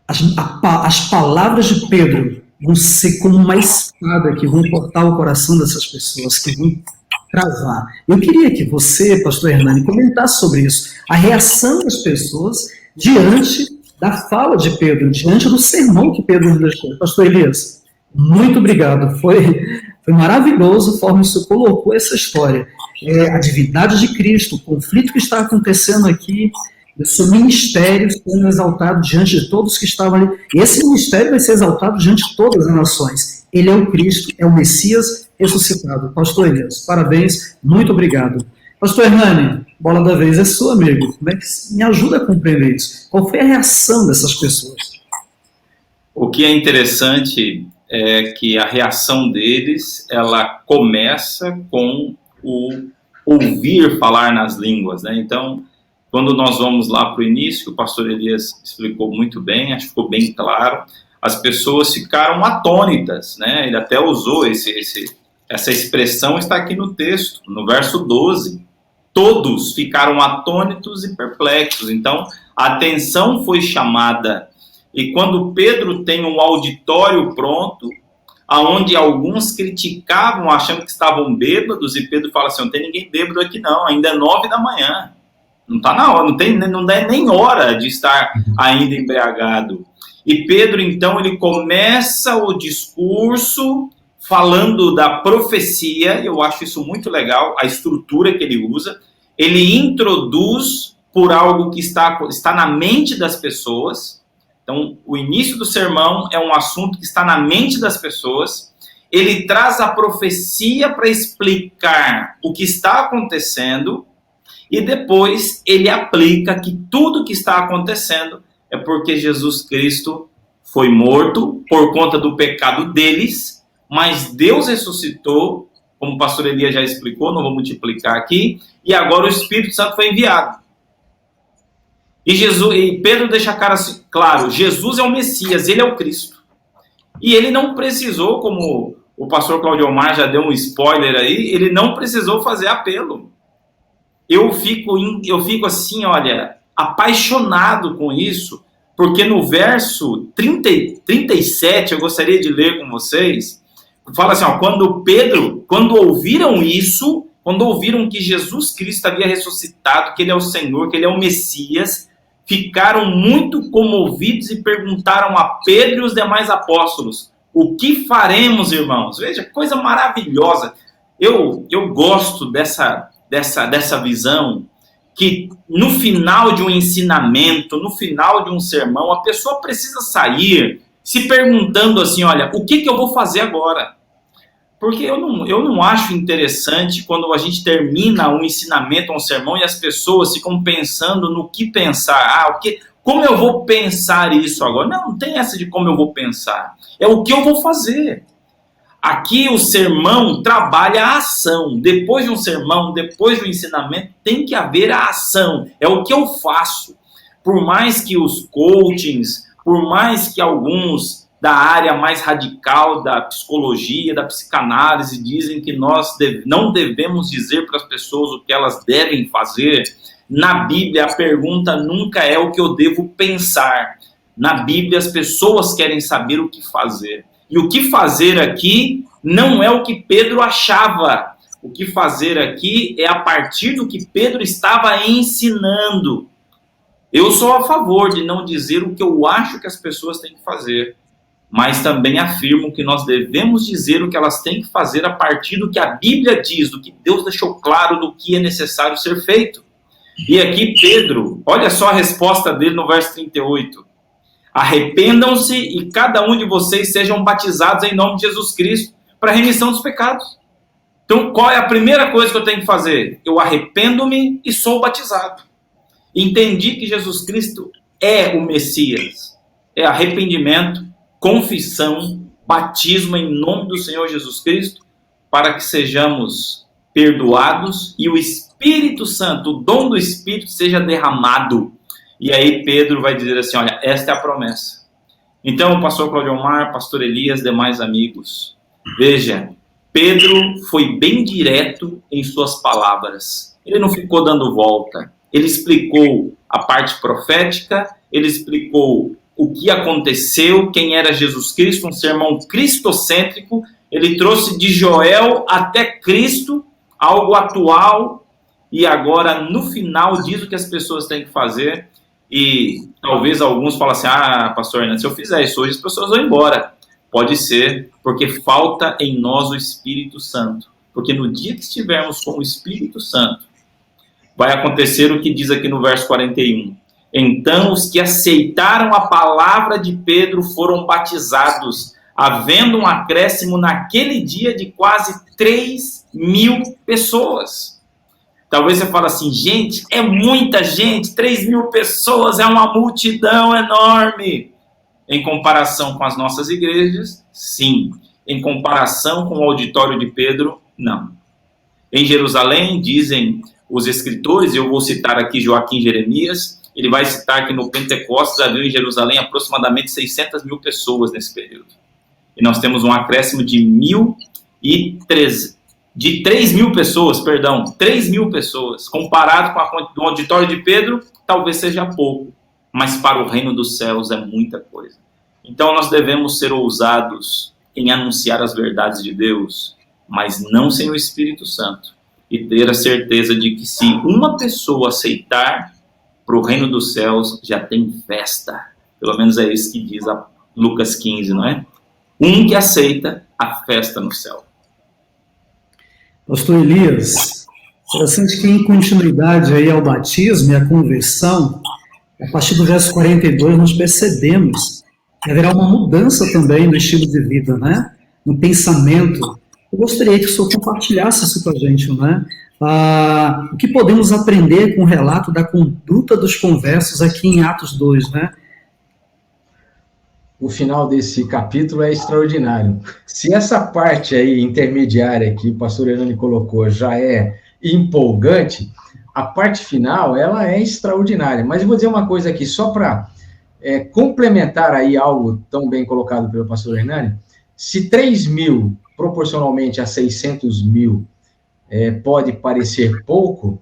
As palavras de Pedro vão ser como uma espada que vão cortar o coração dessas pessoas, que vão travar. Eu queria que você, pastor Hernani, comentasse sobre isso. A reação das pessoas diante da fala de Pedro, diante do sermão que Pedro nos deixou. Pastor Elias, muito obrigado. Foi maravilhoso a forma que você colocou essa história. A divindade de Cristo, o conflito que está acontecendo aqui, o seu ministério sendo exaltado diante de todos que estavam ali. Esse ministério vai ser exaltado diante de todas as nações. Ele é o Cristo, é o Messias ressuscitado. Pastor Elias, parabéns, muito obrigado. Pastor Hernani, bola da vez é sua, amigo. Como é que me ajuda a compreender isso? Qual foi a reação dessas pessoas? O que é interessante é que a reação deles, ela começa com o ouvir falar nas línguas, né? Então, quando nós vamos lá para o início, o pastor Elias explicou muito bem, acho que ficou bem claro, as pessoas ficaram atônitas, né? Ele até usou essa expressão, está aqui no texto, no verso 12. Todos ficaram atônitos e perplexos. Então, a atenção foi chamada. E quando Pedro tem um auditório pronto, aonde alguns criticavam, achando que estavam bêbados, e Pedro fala assim, não tem ninguém bêbado aqui não, ainda é 9 da manhã. Não está na hora, não dá nem hora de estar ainda embriagado. E Pedro, então, ele começa o discurso falando da profecia, eu acho isso muito legal, a estrutura que ele usa. Ele introduz por algo que está na mente das pessoas. Então, o início do sermão é um assunto que está na mente das pessoas. Ele traz a profecia para explicar o que está acontecendo. E depois ele aplica que tudo que está acontecendo é porque Jesus Cristo foi morto por conta do pecado deles, mas Deus ressuscitou, como o pastor Elias já explicou, não vou multiplicar aqui, e agora o Espírito Santo foi enviado. E Pedro deixa claro, Jesus é o Messias, ele é o Cristo. E ele não precisou, como o pastor Claudio Omar já deu um spoiler aí, ele não precisou fazer apelo. Eu fico assim, olha, apaixonado com isso, porque no verso 37, eu gostaria de ler com vocês, fala assim, ó, quando ouviram isso, quando ouviram que Jesus Cristo havia ressuscitado, que ele é o Senhor, que ele é o Messias, ficaram muito comovidos e perguntaram a Pedro e os demais apóstolos, o que faremos, irmãos? Veja, coisa maravilhosa. Eu gosto dessa visão, que no final de um ensinamento, no final de um sermão, a pessoa precisa sair se perguntando assim, olha, o que eu vou fazer agora? Porque eu não acho interessante quando a gente termina um ensinamento, um sermão, e as pessoas ficam pensando no que pensar. Como eu vou pensar isso agora? Não tem essa de como eu vou pensar. É o que eu vou fazer. Aqui o sermão trabalha a ação. Depois de um sermão, depois do ensinamento, tem que haver a ação. É o que eu faço. Por mais que os coachings, por mais que alguns da área mais radical da psicologia, da psicanálise, dizem que nós não devemos dizer para as pessoas o que elas devem fazer, na Bíblia a pergunta nunca é o que eu devo pensar. Na Bíblia as pessoas querem saber o que fazer. E o que fazer aqui não é o que Pedro achava. O que fazer aqui é a partir do que Pedro estava ensinando. Eu sou a favor de não dizer o que eu acho que as pessoas têm que fazer, mas também afirmo que nós devemos dizer o que elas têm que fazer a partir do que a Bíblia diz, do que Deus deixou claro, do que é necessário ser feito. E aqui Pedro, olha só a resposta dele no verso 38. Arrependam-se e cada um de vocês sejam batizados em nome de Jesus Cristo para a remissão dos pecados. Então, qual é a primeira coisa que eu tenho que fazer? Eu arrependo-me e sou batizado. Entendi que Jesus Cristo é o Messias. É arrependimento, confissão, batismo em nome do Senhor Jesus Cristo, para que sejamos perdoados e o Espírito Santo, o dom do Espírito, seja derramado. E aí Pedro vai dizer assim, olha, esta é a promessa. Então, o pastor Claudio Omar, pastor Elias, demais amigos, veja, Pedro foi bem direto em suas palavras. Ele não ficou dando volta. Ele explicou a parte profética, ele explicou o que aconteceu, quem era Jesus Cristo, um sermão cristocêntrico. Ele trouxe de Joel até Cristo, algo atual, e agora, no final, diz o que as pessoas têm que fazer. E talvez alguns falem assim, pastor Hernani, se eu fizer isso hoje, as pessoas vão embora. Pode ser, porque falta em nós o Espírito Santo. Porque no dia que estivermos com o Espírito Santo, vai acontecer o que diz aqui no verso 41. Então os que aceitaram a palavra de Pedro foram batizados, havendo um acréscimo naquele dia de quase 3.000 pessoas. Talvez você fale assim, gente, é muita gente, 3.000 pessoas, é uma multidão enorme. Em comparação com as nossas igrejas, sim. Em comparação com o auditório de Pedro, não. Em Jerusalém, dizem os escritores, eu vou citar aqui Joaquim Jeremias, ele vai citar que no Pentecostes havia em Jerusalém aproximadamente 600.000 pessoas nesse período. E nós temos um acréscimo de 3.000 pessoas, 3.000 pessoas. Comparado com o auditório de Pedro, talvez seja pouco, mas para o reino dos céus é muita coisa. Então nós devemos ser ousados em anunciar as verdades de Deus, mas não sem o Espírito Santo, e ter a certeza de que se uma pessoa aceitar para o reino dos céus, já tem festa. Pelo menos é isso que diz a Lucas 15, não é? Um que aceita a festa no céu. Pastor Elias, interessante que em continuidade aí ao batismo e à conversão, a partir do verso 42 nós percebemos que haverá uma mudança também no estilo de vida, né? No pensamento. Eu gostaria que o senhor compartilhasse isso com a gente, né? O que podemos aprender com o relato da conduta dos conversos aqui em Atos 2, né? O final desse capítulo é extraordinário. Se essa parte aí intermediária que o pastor Hernani colocou já é empolgante, a parte final, ela é extraordinária. Mas eu vou dizer uma coisa aqui, só para complementar aí algo tão bem colocado pelo pastor Hernani. Se 3.000 proporcionalmente a 600.000 pode parecer pouco,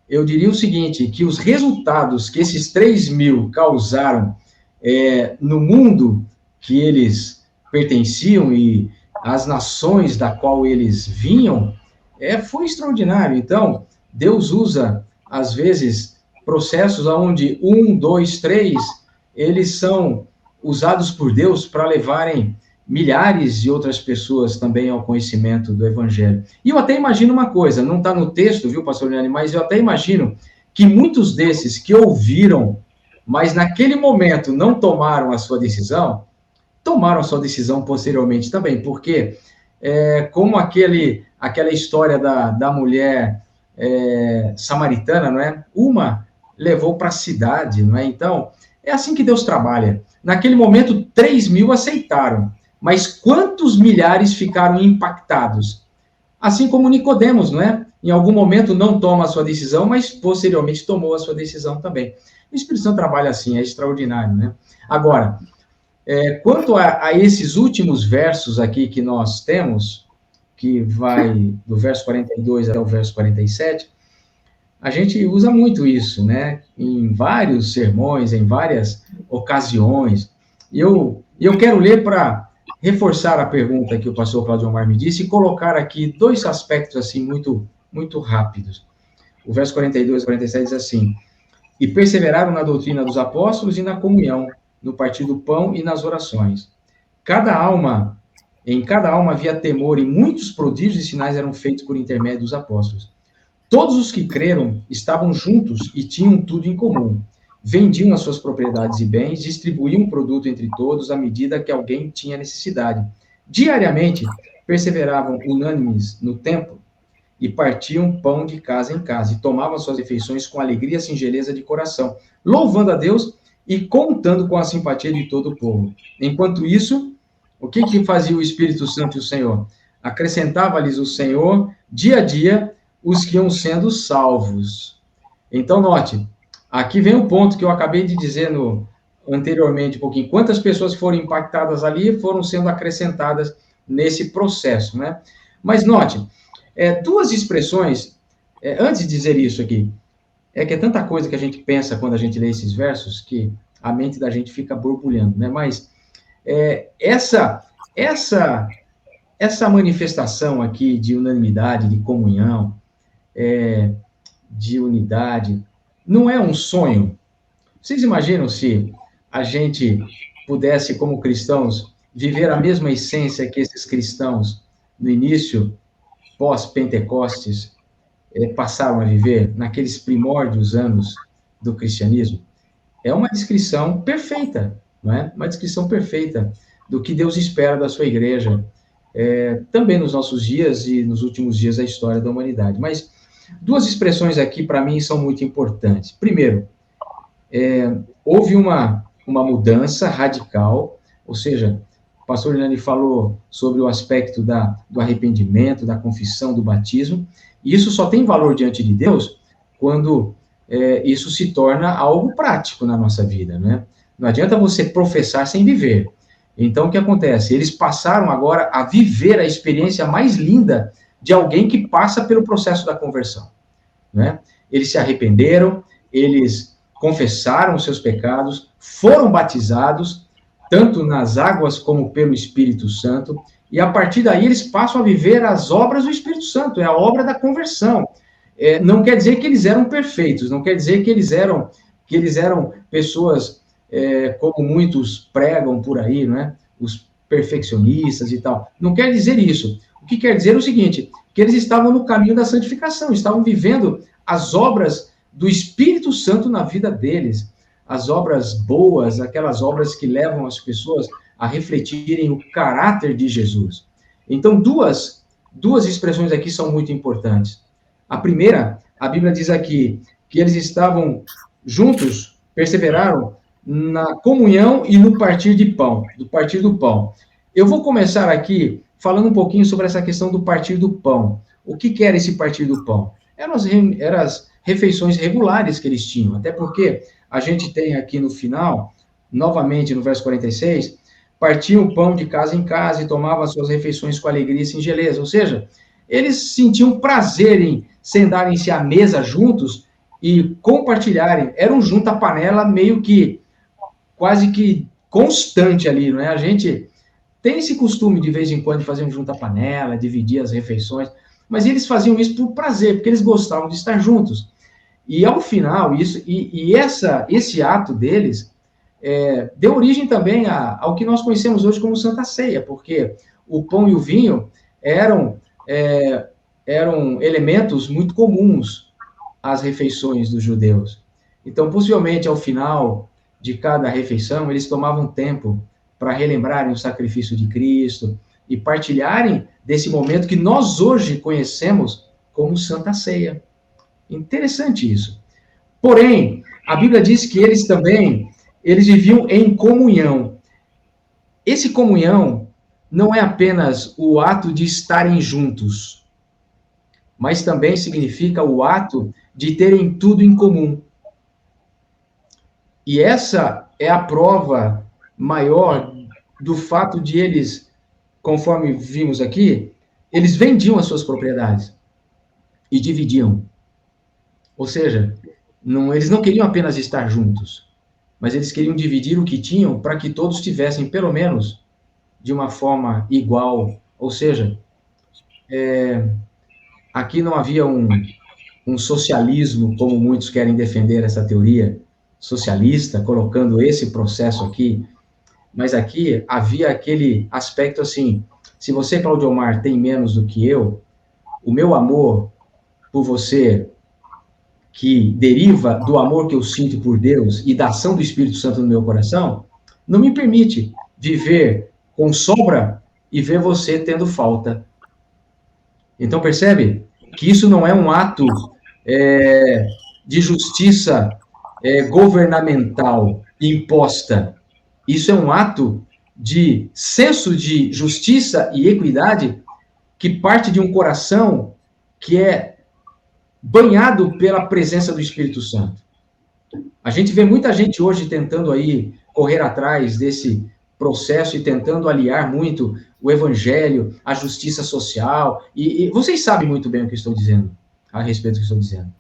eu diria o seguinte, que os resultados que esses 3.000 causaram no mundo que eles pertenciam e as nações da qual eles vinham, foi extraordinário. Então, Deus usa, às vezes, processos onde 1, 2, 3, eles são usados por Deus para levarem milhares de outras pessoas também ao conhecimento do Evangelho. E eu até imagino uma coisa, não está no texto, viu, pastor Leandro, mas eu até imagino que muitos desses que ouviram, mas naquele momento não tomaram a sua decisão, tomaram a sua decisão posteriormente também, porque como aquela história da mulher samaritana, não é? Uma levou para a cidade, não é? Então, é assim que Deus trabalha. Naquele momento, 3.000 aceitaram, mas quantos milhares ficaram impactados? Assim como Nicodemos, não é? Em algum momento não toma a sua decisão, mas posteriormente tomou a sua decisão também. O Espírito Santo trabalha assim, é extraordinário, né? Agora, quanto a esses últimos versos aqui que nós temos, que vai do verso 42 até o verso 47, a gente usa muito isso, né? Em vários sermões, em várias ocasiões. E eu quero ler para reforçar a pergunta que o pastor Claudio Omar me disse e colocar aqui dois aspectos assim muito, muito rápidos. O verso 42 e 47 diz assim: e perseveraram na doutrina dos apóstolos e na comunhão, no partir do pão e nas orações. Em cada alma havia temor, e muitos prodígios e sinais eram feitos por intermédio dos apóstolos. Todos os que creram estavam juntos e tinham tudo em comum. Vendiam as suas propriedades e bens, distribuíam o produto entre todos à medida que alguém tinha necessidade. Diariamente, perseveravam unânimes no templo e partiam pão de casa em casa e tomavam suas refeições com alegria e singeleza de coração, louvando a Deus e contando com a simpatia de todo o povo. Enquanto isso, o que fazia o Espírito Santo e o Senhor? Acrescentava-lhes o Senhor, dia a dia, os que iam sendo salvos. Então, note, aqui vem o ponto que eu acabei de dizer anteriormente um pouquinho. Quantas pessoas foram impactadas ali foram sendo acrescentadas nesse processo, né? Mas note, duas expressões, antes de dizer isso aqui, que é tanta coisa que a gente pensa quando a gente lê esses versos, que a mente da gente fica borbulhando, né? Mas essa manifestação aqui de unanimidade, de comunhão, de unidade, não é um sonho? Vocês imaginam se a gente pudesse, como cristãos, viver a mesma essência que esses cristãos, no início, pós-Pentecostes, passaram a viver naqueles primórdios anos do cristianismo? é uma descrição perfeita, não é? Uma descrição perfeita do que Deus espera da sua igreja, também nos nossos dias e nos últimos dias da história da humanidade. Mas duas expressões aqui, para mim, são muito importantes. Primeiro, houve uma mudança radical, ou seja, o pastor Hernani falou sobre o aspecto do arrependimento, da confissão, do batismo, e isso só tem valor diante de Deus quando isso se torna algo prático na nossa vida, né? Não adianta você professar sem viver. Então, o que acontece? Eles passaram agora a viver a experiência mais linda de alguém que passa pelo processo da conversão, né? Eles se arrependeram, eles confessaram os seus pecados, foram batizados, tanto nas águas como pelo Espírito Santo, e a partir daí eles passam a viver as obras do Espírito Santo, é a obra da conversão. Não quer dizer que eles eram perfeitos, não quer dizer que eles eram pessoas como muitos pregam por aí, né? Os perfeccionistas e tal. Não quer dizer isso. O que quer dizer é o seguinte, que eles estavam no caminho da santificação, estavam vivendo as obras do Espírito Santo na vida deles, as obras boas, aquelas obras que levam as pessoas a refletirem o caráter de Jesus. Então, duas expressões aqui são muito importantes. A primeira, a Bíblia diz aqui que eles estavam juntos, perseveraram na comunhão e no partir de pão, do partir do pão. Eu vou começar aqui falando um pouquinho sobre essa questão do partir do pão. O que era esse partir do pão? Eram as refeições regulares que eles tinham, até porque a gente tem aqui no final, novamente no verso 46, partiam o pão de casa em casa e tomavam as suas refeições com alegria e singeleza, ou seja, eles sentiam prazer em sentarem-se à mesa juntos e compartilharem, era um junta-panela meio que, quase que constante ali, não é? A gente tem esse costume de vez em quando de fazer um junta-panela, dividir as refeições, mas eles faziam isso por prazer, porque eles gostavam de estar juntos. E ao final, esse ato deles deu origem também ao que nós conhecemos hoje como Santa Ceia, porque o pão e o vinho eram elementos muito comuns às refeições dos judeus. Então, possivelmente, ao final de cada refeição, eles tomavam tempo para relembrarem o sacrifício de Cristo e partilharem desse momento que nós hoje conhecemos como Santa Ceia. Interessante isso. Porém, a Bíblia diz que eles viviam em comunhão. Esse comunhão não é apenas o ato de estarem juntos, mas também significa o ato de terem tudo em comum. E essa é a prova maior do fato de eles, conforme vimos aqui, eles vendiam as suas propriedades e dividiam. Ou seja, eles não queriam apenas estar juntos, mas eles queriam dividir o que tinham para que todos tivessem, pelo menos, de uma forma igual. Ou seja, aqui não havia um socialismo, como muitos querem defender essa teoria socialista, colocando esse processo aqui, mas aqui havia aquele aspecto assim, se você, Cláudio Omar, tem menos do que eu, o meu amor por você, que deriva do amor que eu sinto por Deus e da ação do Espírito Santo no meu coração, não me permite viver com sobra e ver você tendo falta. Então, percebe que isso não é um ato de justiça governamental imposta. Isso é um ato de senso de justiça e equidade que parte de um coração que é banhado pela presença do Espírito Santo. A gente vê muita gente hoje tentando aí correr atrás desse processo e tentando aliar muito o evangelho, a justiça social, e vocês sabem muito bem o que estou dizendo, a respeito do que estou dizendo.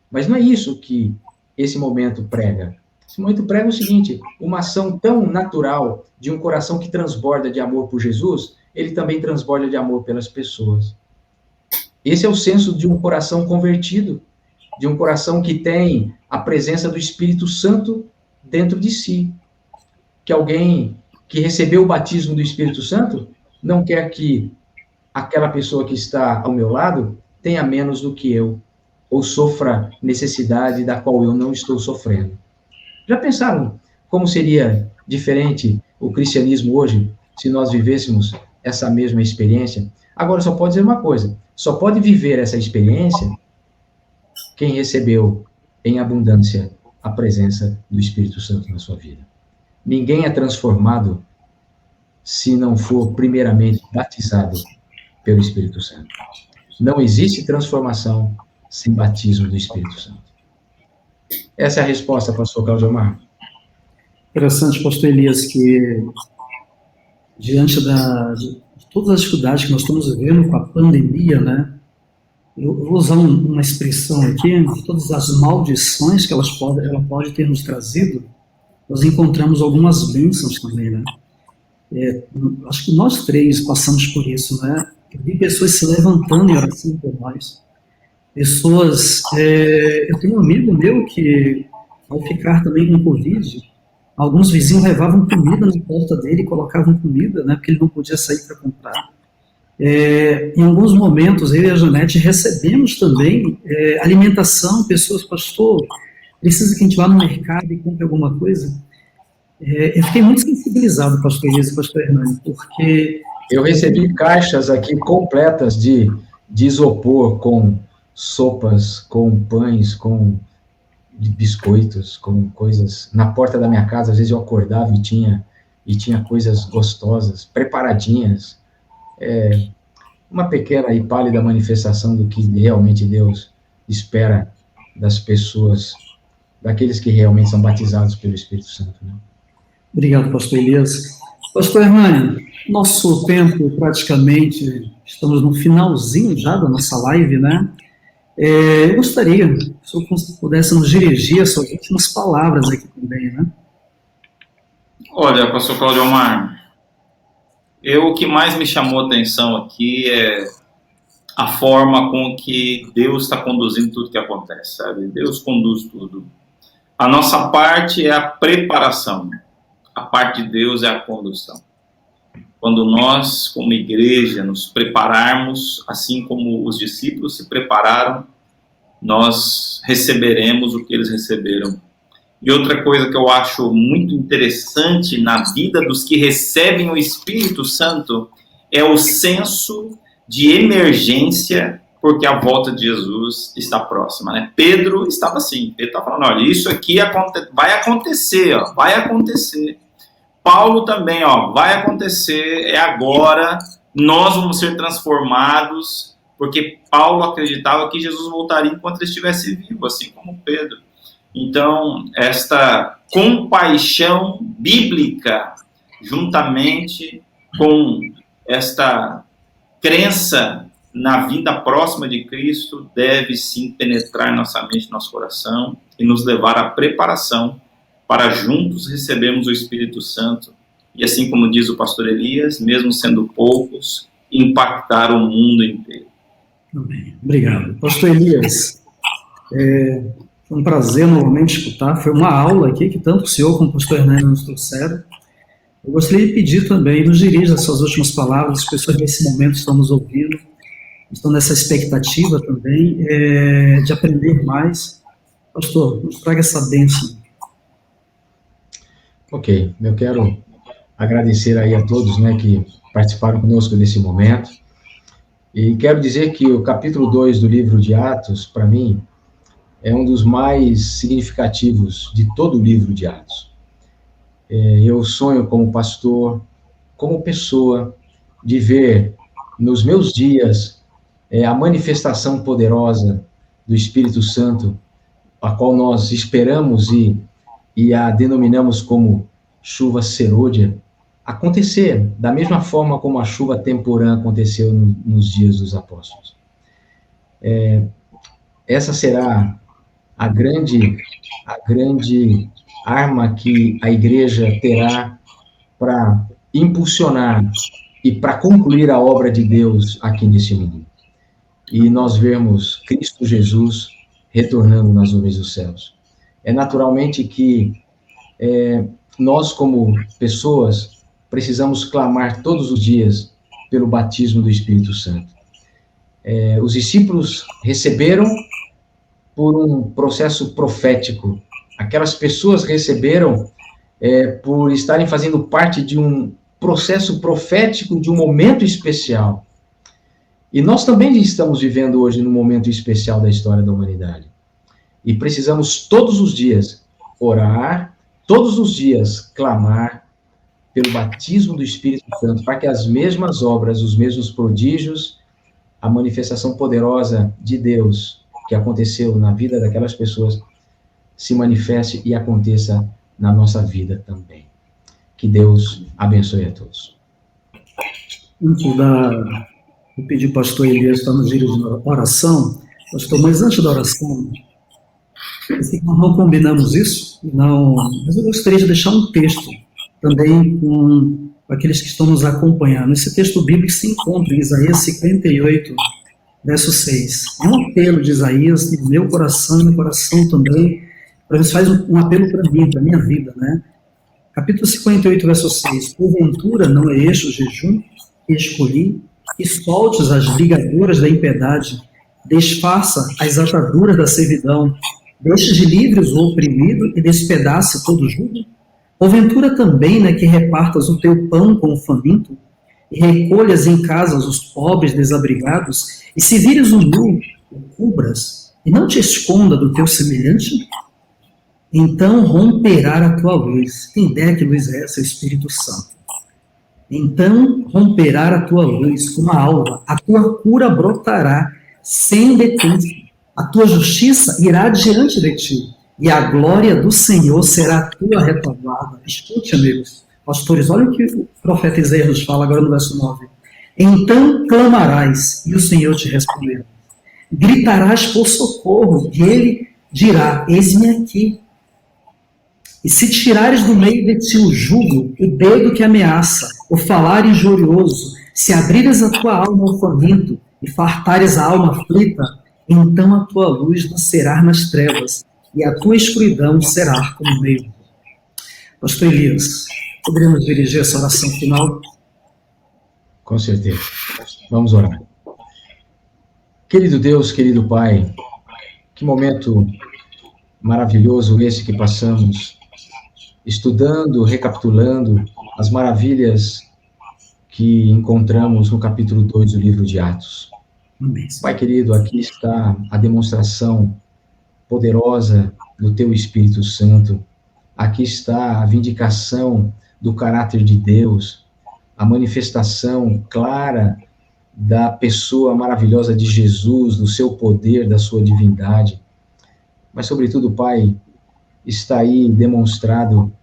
Mas não é isso que esse momento prega. Esse momento prega o seguinte, uma ação tão natural de um coração que transborda de amor por Jesus, ele também transborda de amor pelas pessoas. Esse é o senso de um coração convertido, de um coração que tem a presença do Espírito Santo dentro de si. Que alguém que recebeu o batismo do Espírito Santo não quer que aquela pessoa que está ao meu lado tenha menos do que eu, ou sofra necessidade da qual eu não estou sofrendo. Já pensaram como seria diferente o cristianismo hoje se nós vivêssemos essa mesma experiência? Agora, só pode dizer uma coisa, só pode viver essa experiência quem recebeu em abundância a presença do Espírito Santo na sua vida. Ninguém é transformado se não for primeiramente batizado pelo Espírito Santo. Não existe transformação sem batismo do Espírito Santo. Essa é a resposta, pastor Cláudio Omar. Interessante, pastor Elias, que diante de todas as dificuldades que nós estamos vivendo com a pandemia, né? Eu vou usar uma expressão aqui, todas as maldições que ela pode ter nos trazido, nós encontramos algumas bênçãos também, né? Acho que nós três passamos por isso, né? Eu vi pessoas se levantando em oração por nós. Pessoas... eu tenho um amigo meu que, ao ficar também com Covid, alguns vizinhos levavam comida na porta dele e colocavam comida, né? Porque ele não podia sair para comprar. Em alguns momentos, eu e a Janete recebemos também alimentação, pessoas, pastor, precisa que a gente vá no mercado e compre alguma coisa? Eu fiquei muito sensibilizado, pastor Elias e pastor Hernani, porque... Eu recebi caixas aqui completas de isopor, com sopas, com pães, com biscoitos, com coisas... Na porta da minha casa, às vezes eu acordava e tinha coisas gostosas, preparadinhas. Uma pequena e pálida manifestação do que realmente Deus espera das pessoas, daqueles que realmente são batizados pelo Espírito Santo, né? Obrigado, pastor Elias. Pastor Hernani, nosso tempo praticamente, estamos no finalzinho já da nossa live, né? Eu gostaria, se o senhor pudesse nos dirigir as suas últimas palavras aqui também, né? Olha, pastor Cláudio Omar, o que mais me chamou a atenção aqui é a forma com que Deus está conduzindo tudo que acontece, sabe? Deus conduz tudo. A nossa parte é a preparação. A parte de Deus é a condução. Quando nós, como igreja, nos prepararmos, assim como os discípulos se prepararam, nós receberemos o que eles receberam. E outra coisa que eu acho muito interessante na vida dos que recebem o Espírito Santo é o senso de emergência, porque a volta de Jesus está próxima, né? Pedro estava assim, Pedro estava falando, olha, isso aqui vai acontecer, ó, vai acontecer. Paulo também, ó, vai acontecer, é agora, nós vamos ser transformados, porque Paulo acreditava que Jesus voltaria enquanto ele estivesse vivo, assim como Pedro. Então, esta compaixão bíblica, juntamente com esta crença na vinda próxima de Cristo, deve sim penetrar nossa mente, nosso coração e nos levar à preparação para juntos recebermos o Espírito Santo e, assim como diz o pastor Elias, mesmo sendo poucos, impactar o mundo inteiro. Amém. Obrigado. Pastor Elias, foi um prazer novamente escutar, foi uma aula aqui que tanto o senhor como o pastor Hernani nos trouxeram. Eu gostaria de pedir também, nos dirija as suas últimas palavras, as pessoas nesse momento estão nos ouvindo, estão nessa expectativa também de aprender mais. Pastor, nos traga essa bênção. Ok, eu quero agradecer aí a todos, né, que participaram conosco desse momento, e quero dizer que o capítulo 2 do livro de Atos, para mim, é um dos mais significativos de todo o livro de Atos. Eu sonho como pastor, como pessoa, de ver nos meus dias a manifestação poderosa do Espírito Santo, a qual nós esperamos e a denominamos como chuva serôdia, acontecer da mesma forma como a chuva temporã aconteceu nos dias dos apóstolos. Essa será a grande arma que a igreja terá para impulsionar e para concluir a obra de Deus aqui nesse mundo. E nós vemos Cristo Jesus retornando nas nuvens dos céus. É naturalmente que nós, como pessoas, precisamos clamar todos os dias pelo batismo do Espírito Santo. Os discípulos receberam por um processo profético Aquelas pessoas receberam por estarem fazendo parte de um processo profético, de um momento especial. E nós também estamos vivendo hoje num momento especial da história da humanidade. E precisamos todos os dias orar, todos os dias clamar pelo batismo do Espírito Santo, para que as mesmas obras, os mesmos prodígios, a manifestação poderosa de Deus que aconteceu na vida daquelas pessoas se manifeste e aconteça na nossa vida também. Que Deus abençoe a todos. Vou pedir ao pastor Elias para nos dirigir a oração. Pastor, mas antes da oração, nós não combinamos isso, mas eu gostaria de deixar um texto também com aqueles que estão nos acompanhando. Esse texto bíblico se encontra em Isaías 58, verso 6. É um apelo de Isaías, no meu coração e no coração também, para isso faz um apelo para mim, para a minha vida, né? Capítulo 58, verso 6. Porventura não é este o jejum que escolhi, que soltes as ligaduras da impiedade, desfaça as ataduras da servidão, deixes livres o oprimido e despedace todo o jugo? Porventura também, né, que repartas o teu pão com o faminto, e recolhas em casas os pobres desabrigados, e se vires o nu, o cubras, e não te esconda do teu semelhante? Então romperá a tua luz. Quem der que luz é essa? É o Espírito Santo. Então romperá a tua luz como a alva, a tua cura brotará sem detento, a tua justiça irá diante de ti, e a glória do Senhor será a tua retaguarda. Escute, amigos, pastores, olha o que o profeta Isaías nos fala agora no verso 9. Então clamarás, e o Senhor te responderá. Gritarás por socorro, e ele dirá, eis-me aqui. E se tirares do meio de ti o jugo, o dedo que ameaça, o falar injurioso, se abrires a tua alma ao faminto e fartares a alma aflita, então a tua luz nascerá nas trevas e a tua escuridão será como meio. Pastor Elias, poderíamos dirigir essa oração final? Com certeza. Vamos orar. Querido Deus, querido Pai, que momento maravilhoso esse que passamos, estudando, recapitulando as maravilhas que encontramos no capítulo 2 do livro de Atos. Pai querido, aqui está a demonstração poderosa do Teu Espírito Santo. Aqui está a vindicação do caráter de Deus, a manifestação clara da pessoa maravilhosa de Jesus, do seu poder, da sua divindade. Mas, sobretudo, Pai, está aí demonstrado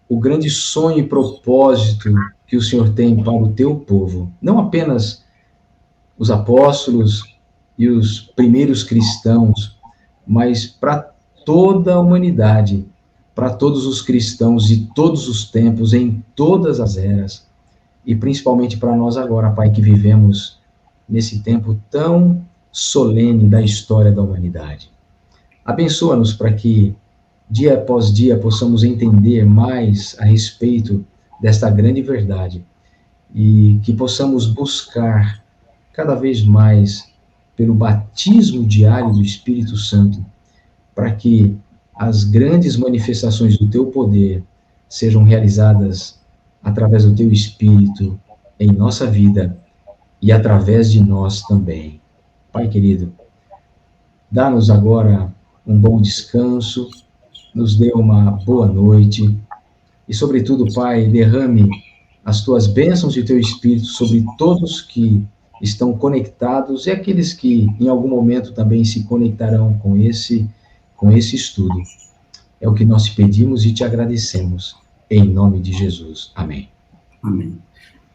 o grande sonho e propósito que o Senhor tem para o Teu povo. Não apenas os apóstolos e os primeiros cristãos, mas para toda a humanidade, para todos os cristãos de todos os tempos, em todas as eras, e principalmente para nós agora, Pai, que vivemos nesse tempo tão solene da história da humanidade. Abençoa-nos para que, dia após dia, possamos entender mais a respeito desta grande verdade e que possamos buscar cada vez mais pelo batismo diário do Espírito Santo, para que as grandes manifestações do Teu poder sejam realizadas através do Teu Espírito em nossa vida e através de nós também. Pai querido, dá-nos agora um bom descanso, nos dê uma boa noite e, sobretudo, Pai, derrame as Tuas bênçãos de Teu Espírito sobre todos que estão conectados e aqueles que em algum momento também se conectarão com esse estudo. É o que nós te pedimos e te agradecemos, em nome de Jesus. Amém. Amém.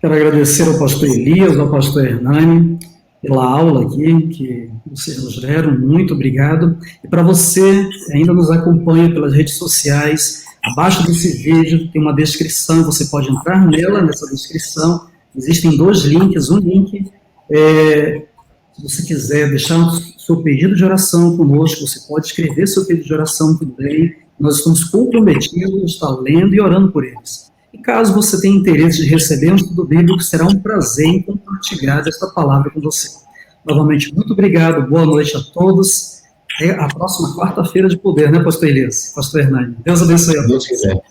Quero agradecer ao pastor Elias, ao pastor Hernani, pela aula aqui que vocês nos deram, muito obrigado. E para você que ainda nos acompanha pelas redes sociais, abaixo desse vídeo tem uma descrição, você pode entrar nessa descrição, existem 2 links, um link, se você quiser deixar o seu pedido de oração conosco, você pode escrever seu pedido de oração também, nós estamos comprometidos a estar lendo e orando por eles. E caso você tenha interesse de receber um estudo bíblico, será um prazer em compartilhar esta palavra com você. Novamente, muito obrigado, boa noite a todos É a próxima quarta-feira de poder, né, pastor Elias? Pastor Hernani. Deus abençoe a todos. Deus quiser.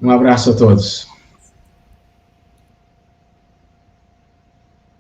Um abraço a todos.